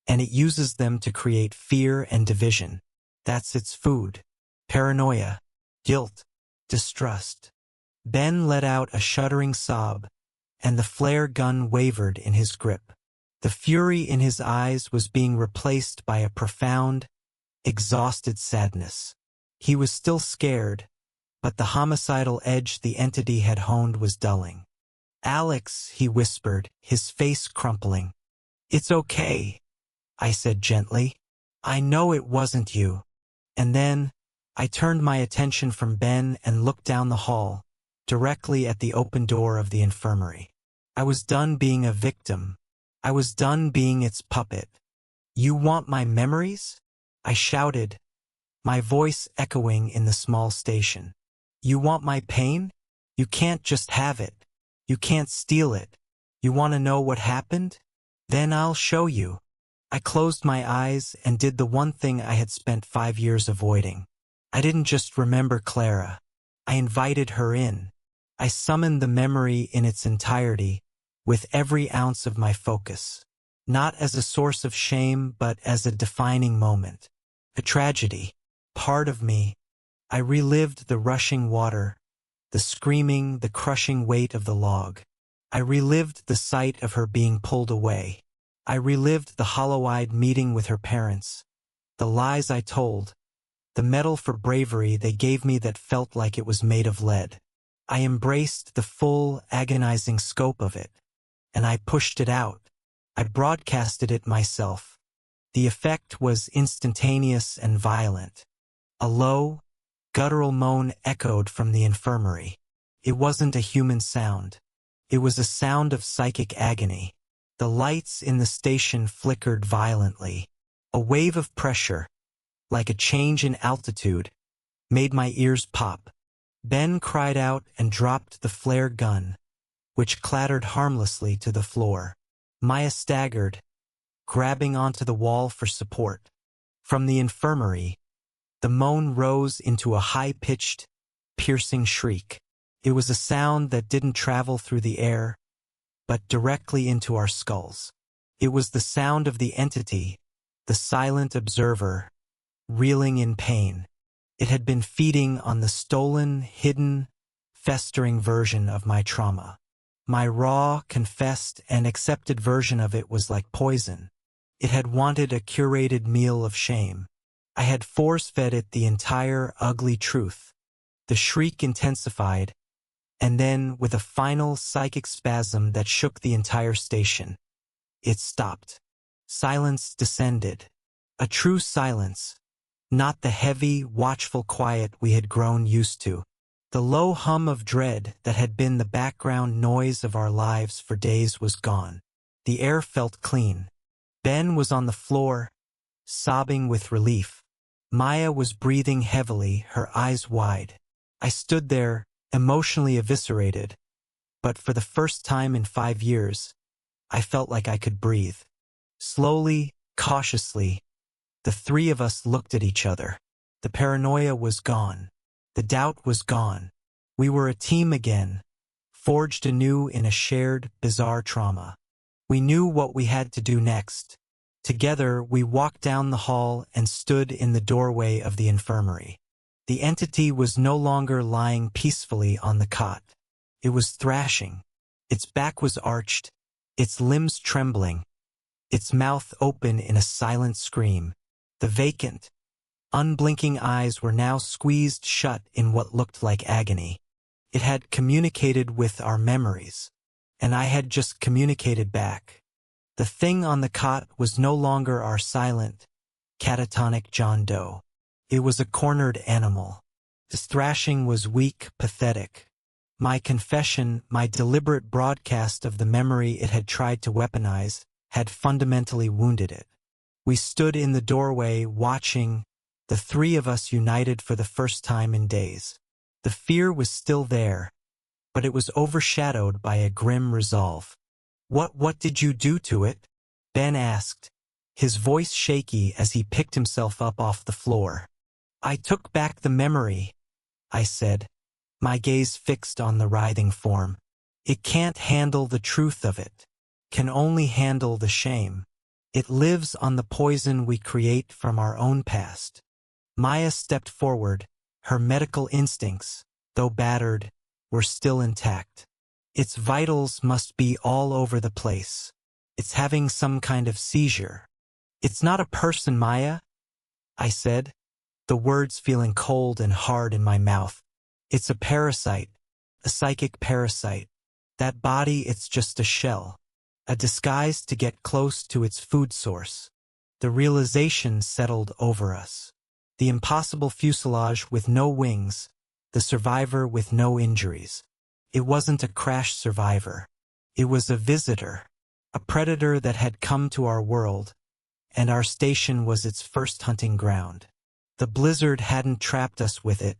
Speaker 1: and it uses them to create fear and division. That's its food. Paranoia, guilt, distrust. Ben let out a shuddering sob, and the flare gun wavered in his grip. The fury in his eyes was being replaced by a profound, exhausted sadness. He was still scared, but the homicidal edge the entity had honed was dulling. Alex, he whispered, his face crumpling. It's okay, I said gently. I know it wasn't you. And then, I turned my attention from Ben and looked down the hall, directly at the open door of the infirmary. I was done being a victim. I was done being its puppet. You want my memories? I shouted, my voice echoing in the small station. You want my pain? You can't just have it. You can't steal it. You want to know what happened? Then I'll show you. I closed my eyes and did the one thing I had spent 5 years avoiding. I didn't just remember Clara. I invited her in. I summoned the memory in its entirety, with every ounce of my focus. Not as a source of shame, but as a defining moment. A tragedy. Part of me. I relived the rushing water, the screaming, the crushing weight of the log. I relived the sight of her being pulled away. I relived the hollow-eyed meeting with her parents, the lies I told, the medal for bravery they gave me that felt like it was made of lead. I embraced the full, agonizing scope of it. and I pushed it out. I broadcasted it myself. The effect was instantaneous and violent. A low, guttural moan echoed from the infirmary. It wasn't a human sound. It was a sound of psychic agony. The lights in the station flickered violently. A wave of pressure, like a change in altitude, made my ears pop. Ben cried out and dropped the flare gun, which clattered harmlessly to the floor. Maya staggered, grabbing onto the wall for support. From the infirmary, the moan rose into a high-pitched, piercing shriek. It was a sound that didn't travel through the air, but directly into our skulls. It was the sound of the entity, the silent observer, reeling in pain. It had been feeding on the stolen, hidden, festering version of my trauma. My raw, confessed, and accepted version of it was like poison. It had wanted a curated meal of shame. I had force-fed it the entire ugly truth. The shriek intensified, and then, with a final psychic spasm that shook the entire station, it stopped. Silence descended. A true silence. Not the heavy, watchful quiet we had grown used to. The low hum of dread that had been the background noise of our lives for days was gone. The air felt clean. Ben was on the floor, sobbing with relief. Maya was breathing heavily, her eyes wide. I stood there, emotionally eviscerated, but for the first time in 5 years, I felt like I could breathe. Slowly, cautiously, the three of us looked at each other. The paranoia was gone. The doubt was gone. We were a team again, forged anew in a shared, bizarre trauma. We knew what we had to do next. Together, we walked down the hall and stood in the doorway of the infirmary. The entity was no longer lying peacefully on the cot. It was thrashing. Its back was arched, its limbs trembling, its mouth open in a silent scream. The vacant, unblinking eyes were now squeezed shut in what looked like agony. It had communicated with our memories, and I had just communicated back. The thing on the cot was no longer our silent, catatonic John Doe. It was a cornered animal. His thrashing was weak, pathetic. My confession, my deliberate broadcast of the memory it had tried to weaponize, had fundamentally wounded it. We stood in the doorway watching, the three of us united for the first time in days. The fear was still there, but it was overshadowed by a grim resolve. What did you do to it?" Ben asked, his voice shaky as he picked himself up off the floor. "I took back the memory," I said, my gaze fixed on the writhing form. "It can't handle the truth of it, can only handle the shame. It lives on the poison we create from our own past." Maya stepped forward. Her medical instincts, though battered, were still intact. "Its vitals must be all over the place. It's having some kind of seizure." "It's not a person, Maya," I said, the words feeling cold and hard in my mouth. "It's a parasite, a psychic parasite. That body, it's just a shell, a disguise to get close to its food source." The realization settled over us. The impossible fuselage with no wings, the survivor with no injuries. It wasn't a crash survivor. It was a visitor, a predator that had come to our world, and our station was its first hunting ground. The blizzard hadn't trapped us with it.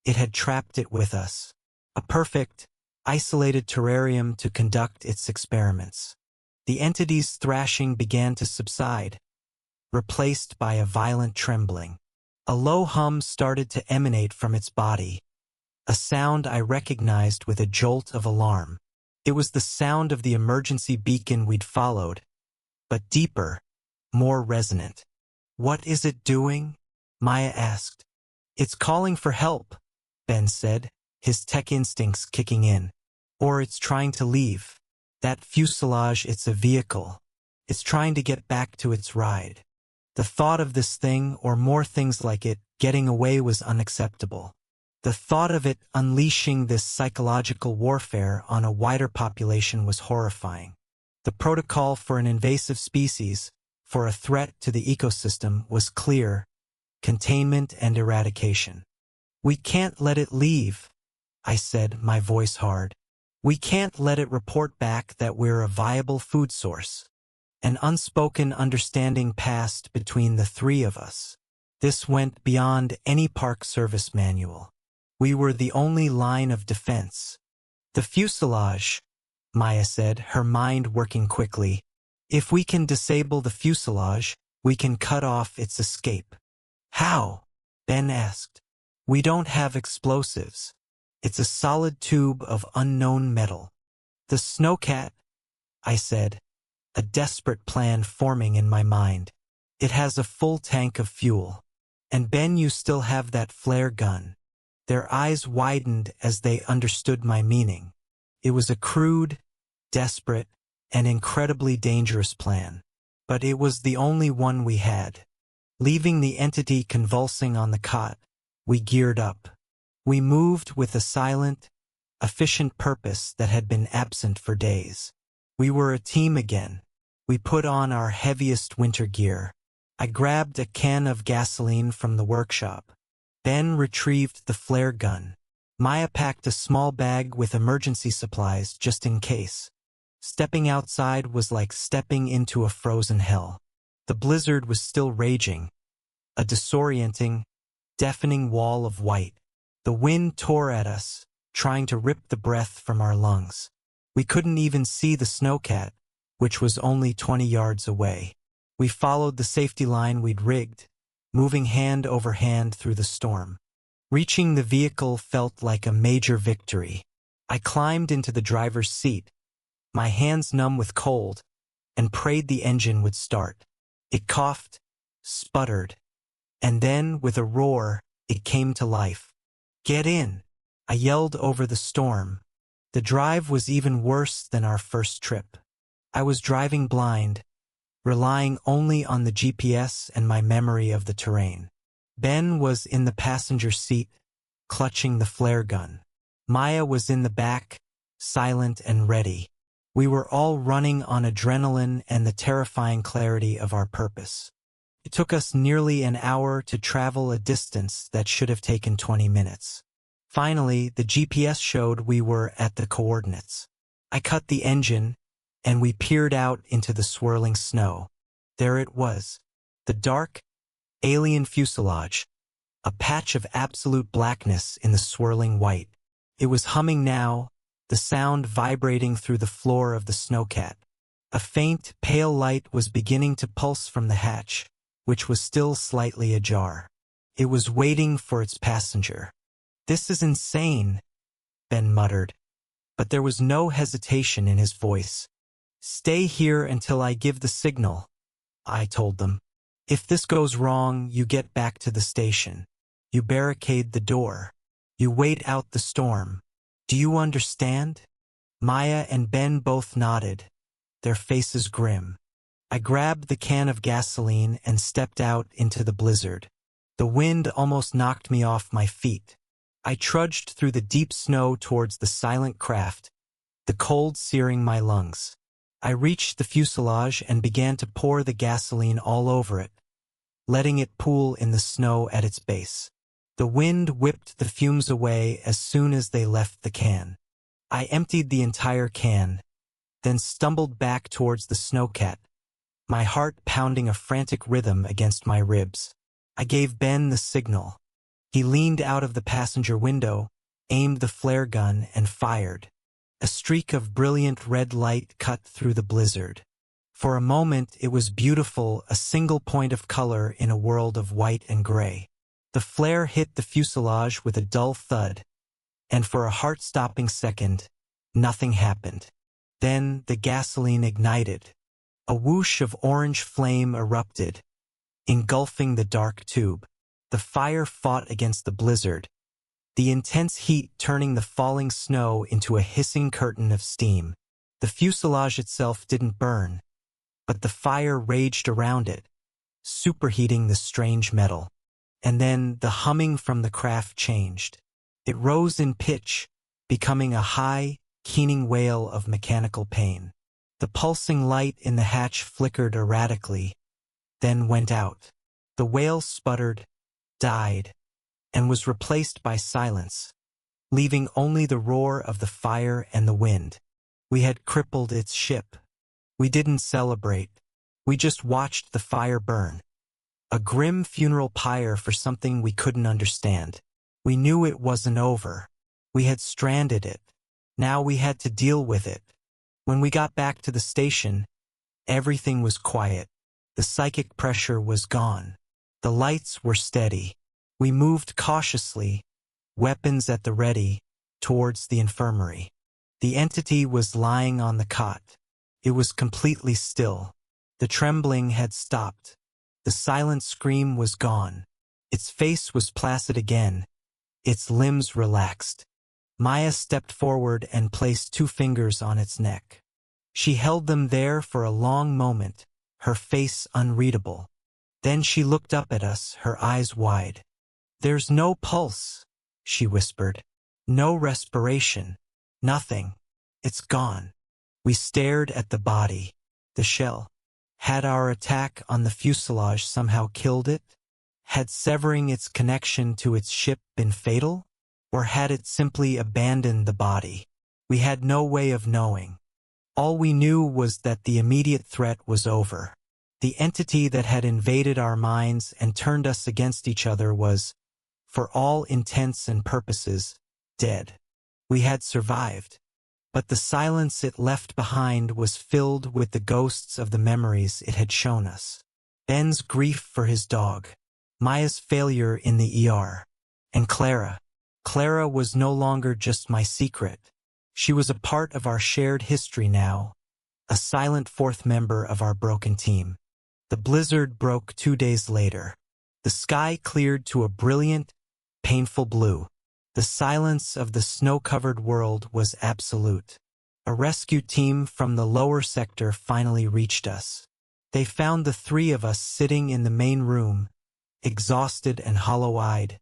Speaker 1: It had trapped it with us. A perfect, isolated terrarium to conduct its experiments. The entity's thrashing began to subside, replaced by a violent trembling. A low hum started to emanate from its body, a sound I recognized with a jolt of alarm. It was the sound of the emergency beacon we'd followed, but deeper, more resonant. "What is it doing?" Maya asked. "It's calling for help," Ben said, his tech instincts kicking in. "Or it's trying to leave. That fuselage, it's a vehicle. It's trying to get back to its ride." The thought of this thing, or more things like it, getting away was unacceptable. The thought of it unleashing this psychological warfare on a wider population was horrifying. The protocol for an invasive species, for a threat to the ecosystem, was clear: containment and eradication. "We can't let it leave," I said, my voice hard. "We can't let it report back that we're a viable food source." An unspoken understanding passed between the three of us. This went beyond any Park Service manual. We were the only line of defense. "The fuselage," Maya said, her mind working quickly. "If we can disable the fuselage, we can cut off its escape." "How?" Ben asked. "We don't have explosives. It's a solid tube of unknown metal." "The snowcat," I said, a desperate plan forming in my mind. "It has a full tank of fuel. And Ben, you still have that flare gun." Their eyes widened as they understood my meaning. It was a crude, desperate, and incredibly dangerous plan. But it was the only one we had. Leaving the entity convulsing on the cot, we geared up. We moved with a silent, efficient purpose that had been absent for days. We were a team again. We put on our heaviest winter gear. I grabbed a can of gasoline from the workshop. Ben retrieved the flare gun. Maya packed a small bag with emergency supplies just in case. Stepping outside was like stepping into a frozen hell. The blizzard was still raging, a disorienting, deafening wall of white. The wind tore at us, trying to rip the breath from our lungs. We couldn't even see the snowcat, which was only 20 yards away. We followed the safety line we'd rigged, moving hand over hand through the storm. Reaching the vehicle felt like a major victory. I climbed into the driver's seat, my hands numb with cold, and prayed the engine would start. It coughed, sputtered, and then, with a roar, it came to life. "Get in!" I yelled over the storm. The drive was even worse than our first trip. I was driving blind, relying only on the GPS and my memory of the terrain. Ben was in the passenger seat, clutching the flare gun. Maya was in the back, silent and ready. We were all running on adrenaline and the terrifying clarity of our purpose. It took us nearly an hour to travel a distance that should have taken 20 minutes. Finally, the GPS showed we were at the coordinates. I cut the engine, and we peered out into the swirling snow. There it was, the dark, alien fuselage, a patch of absolute blackness in the swirling white. It was humming now, the sound vibrating through the floor of the snowcat. A faint, pale light was beginning to pulse from the hatch, which was still slightly ajar. It was waiting for its passenger. "This is insane," Ben muttered, but there was no hesitation in his voice. "Stay here until I give the signal," I told them. "If this goes wrong, you get back to the station. You barricade the door. You wait out the storm. Do you understand?" Maya and Ben both nodded, their faces grim. I grabbed the can of gasoline and stepped out into the blizzard. The wind almost knocked me off my feet. I trudged through the deep snow towards the silent craft, the cold searing my lungs. I reached the fuselage and began to pour the gasoline all over it, letting it pool in the snow at its base. The wind whipped the fumes away as soon as they left the can. I emptied the entire can, then stumbled back towards the snowcat, my heart pounding a frantic rhythm against my ribs. I gave Ben the signal. He leaned out of the passenger window, aimed the flare gun, and fired. A streak of brilliant red light cut through the blizzard. For a moment it was beautiful, a single point of color in a world of white and gray. The flare hit the fuselage with a dull thud, and for a heart-stopping second, nothing happened. Then the gasoline ignited. A whoosh of orange flame erupted, engulfing the dark tube. The fire fought against the blizzard, the intense heat turning the falling snow into a hissing curtain of steam. The fuselage itself didn't burn, but the fire raged around it, superheating the strange metal. And then the humming from the craft changed. It rose in pitch, becoming a high, keening wail of mechanical pain. The pulsing light in the hatch flickered erratically, then went out. The whale sputtered, died, and was replaced by silence, leaving only the roar of the fire and the wind. We had crippled its ship. We didn't celebrate. We just watched the fire burn. A grim funeral pyre for something we couldn't understand. We knew it wasn't over. We had stranded it. Now we had to deal with it. When we got back to the station, everything was quiet. The psychic pressure was gone. The lights were steady. We moved cautiously, weapons at the ready, towards the infirmary. The entity was lying on the cot. It was completely still. The trembling had stopped. The silent scream was gone. Its face was placid again. Its limbs relaxed. Maya stepped forward and placed 2 fingers on its neck. She held them there for a long moment, her face unreadable. Then she looked up at us, her eyes wide. "There's no pulse," she whispered. "No respiration. Nothing. It's gone." We stared at the body. The shell. Had our attack on the fuselage somehow killed it? Had severing its connection to its ship been fatal? Or had it simply abandoned the body? We had no way of knowing. All we knew was that the immediate threat was over. The entity that had invaded our minds and turned us against each other was, for all intents and purposes, dead. We had survived. But the silence it left behind was filled with the ghosts of the memories it had shown us. Ben's grief for his dog. Maya's failure in the ER. And Clara. Clara was no longer just my secret. She was a part of our shared history now, a silent 4th member of our broken team. The blizzard broke 2 days later. The sky cleared to a brilliant, painful blue. The silence of the snow-covered world was absolute. A rescue team from the lower sector finally reached us. They found the 3 of us sitting in the main room, exhausted and hollow-eyed,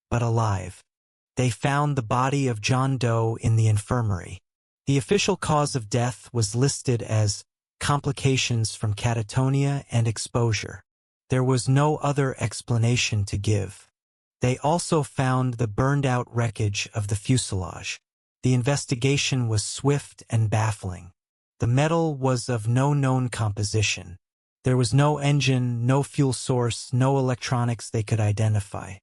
Speaker 1: but alive. They found the body of John Doe in the infirmary. The official cause of death was listed as complications from catatonia and exposure. There was no other explanation to give. They also found the burned-out wreckage of the fuselage. The investigation was swift and baffling. The metal was of no known composition. There was no engine, no fuel source, no electronics they could identify.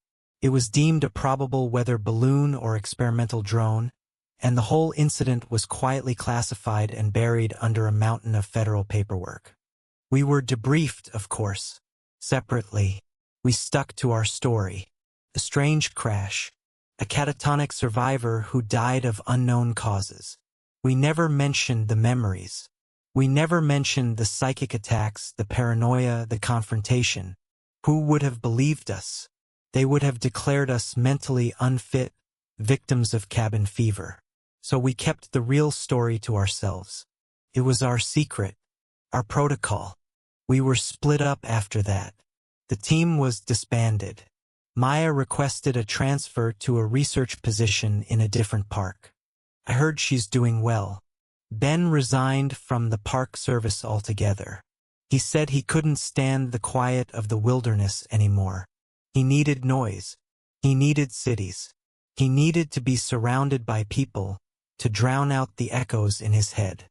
Speaker 1: It was deemed a probable weather balloon or experimental drone, and the whole incident was quietly classified and buried under a mountain of federal paperwork. We were debriefed, of course. Separately, we stuck to our story. A strange crash. A catatonic survivor who died of unknown causes. We never mentioned the memories. We never mentioned the psychic attacks, the paranoia, the confrontation. Who would have believed us? They would have declared us mentally unfit, victims of cabin fever. So we kept the real story to ourselves. It was our secret, our protocol. We were split up after that. The team was disbanded. Maya requested a transfer to a research position in a different park. I heard she's doing well. Ben resigned from the park service altogether. He said he couldn't stand the quiet of the wilderness anymore. He needed noise. He needed cities. He needed to be surrounded by people, to drown out the echoes in his head.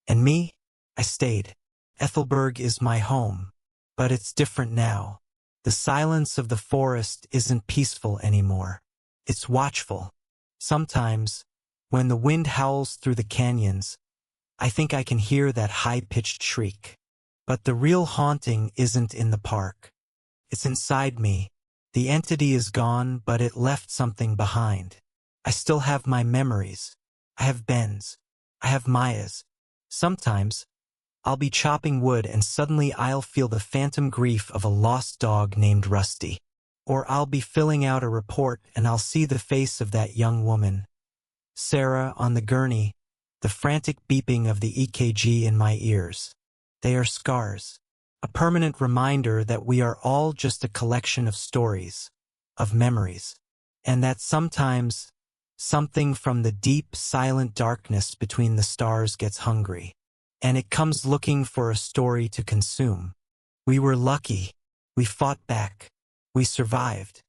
Speaker 1: And me? I stayed. Ethelberg is my home. But it's different now. The silence of the forest isn't peaceful anymore. It's watchful. Sometimes, when the wind howls through the canyons, I think I can hear that high-pitched shriek. But the real haunting isn't in the park. It's inside me. The entity is gone, but it left something behind. I still have my memories. I have Ben's. I have Maya's. Sometimes, I'll be chopping wood and suddenly I'll feel the phantom grief of a lost dog named Rusty. Or I'll be filling out a report and I'll see the face of that young woman, Sarah, on the gurney, the frantic beeping of the EKG in my ears. They are scars. A permanent reminder that we are all just a collection of stories, of memories, and that sometimes something from the deep, silent darkness between the stars gets hungry. and it comes looking for a story to consume. We were lucky. We fought back. We survived.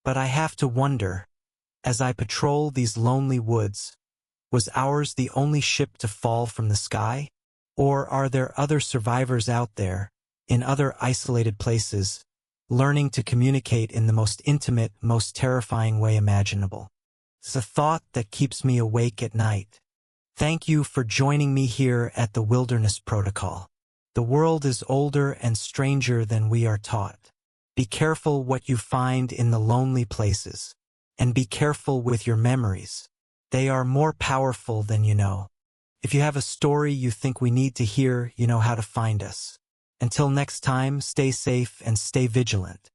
Speaker 1: But I have to wonder, as I patrol these lonely woods, was ours the only ship to fall from the sky? Or are there other survivors out there, in other isolated places, learning to communicate in the most intimate, most terrifying way imaginable? It's a thought that keeps me awake at night. Thank you for joining me here at the Wilderness Protocol. The world is older and stranger than we are taught. Be careful what you find in the lonely places, and be careful with your memories. They are more powerful than you know. If you have a story you think we need to hear, you know how to find us. Until next time, stay safe and stay vigilant.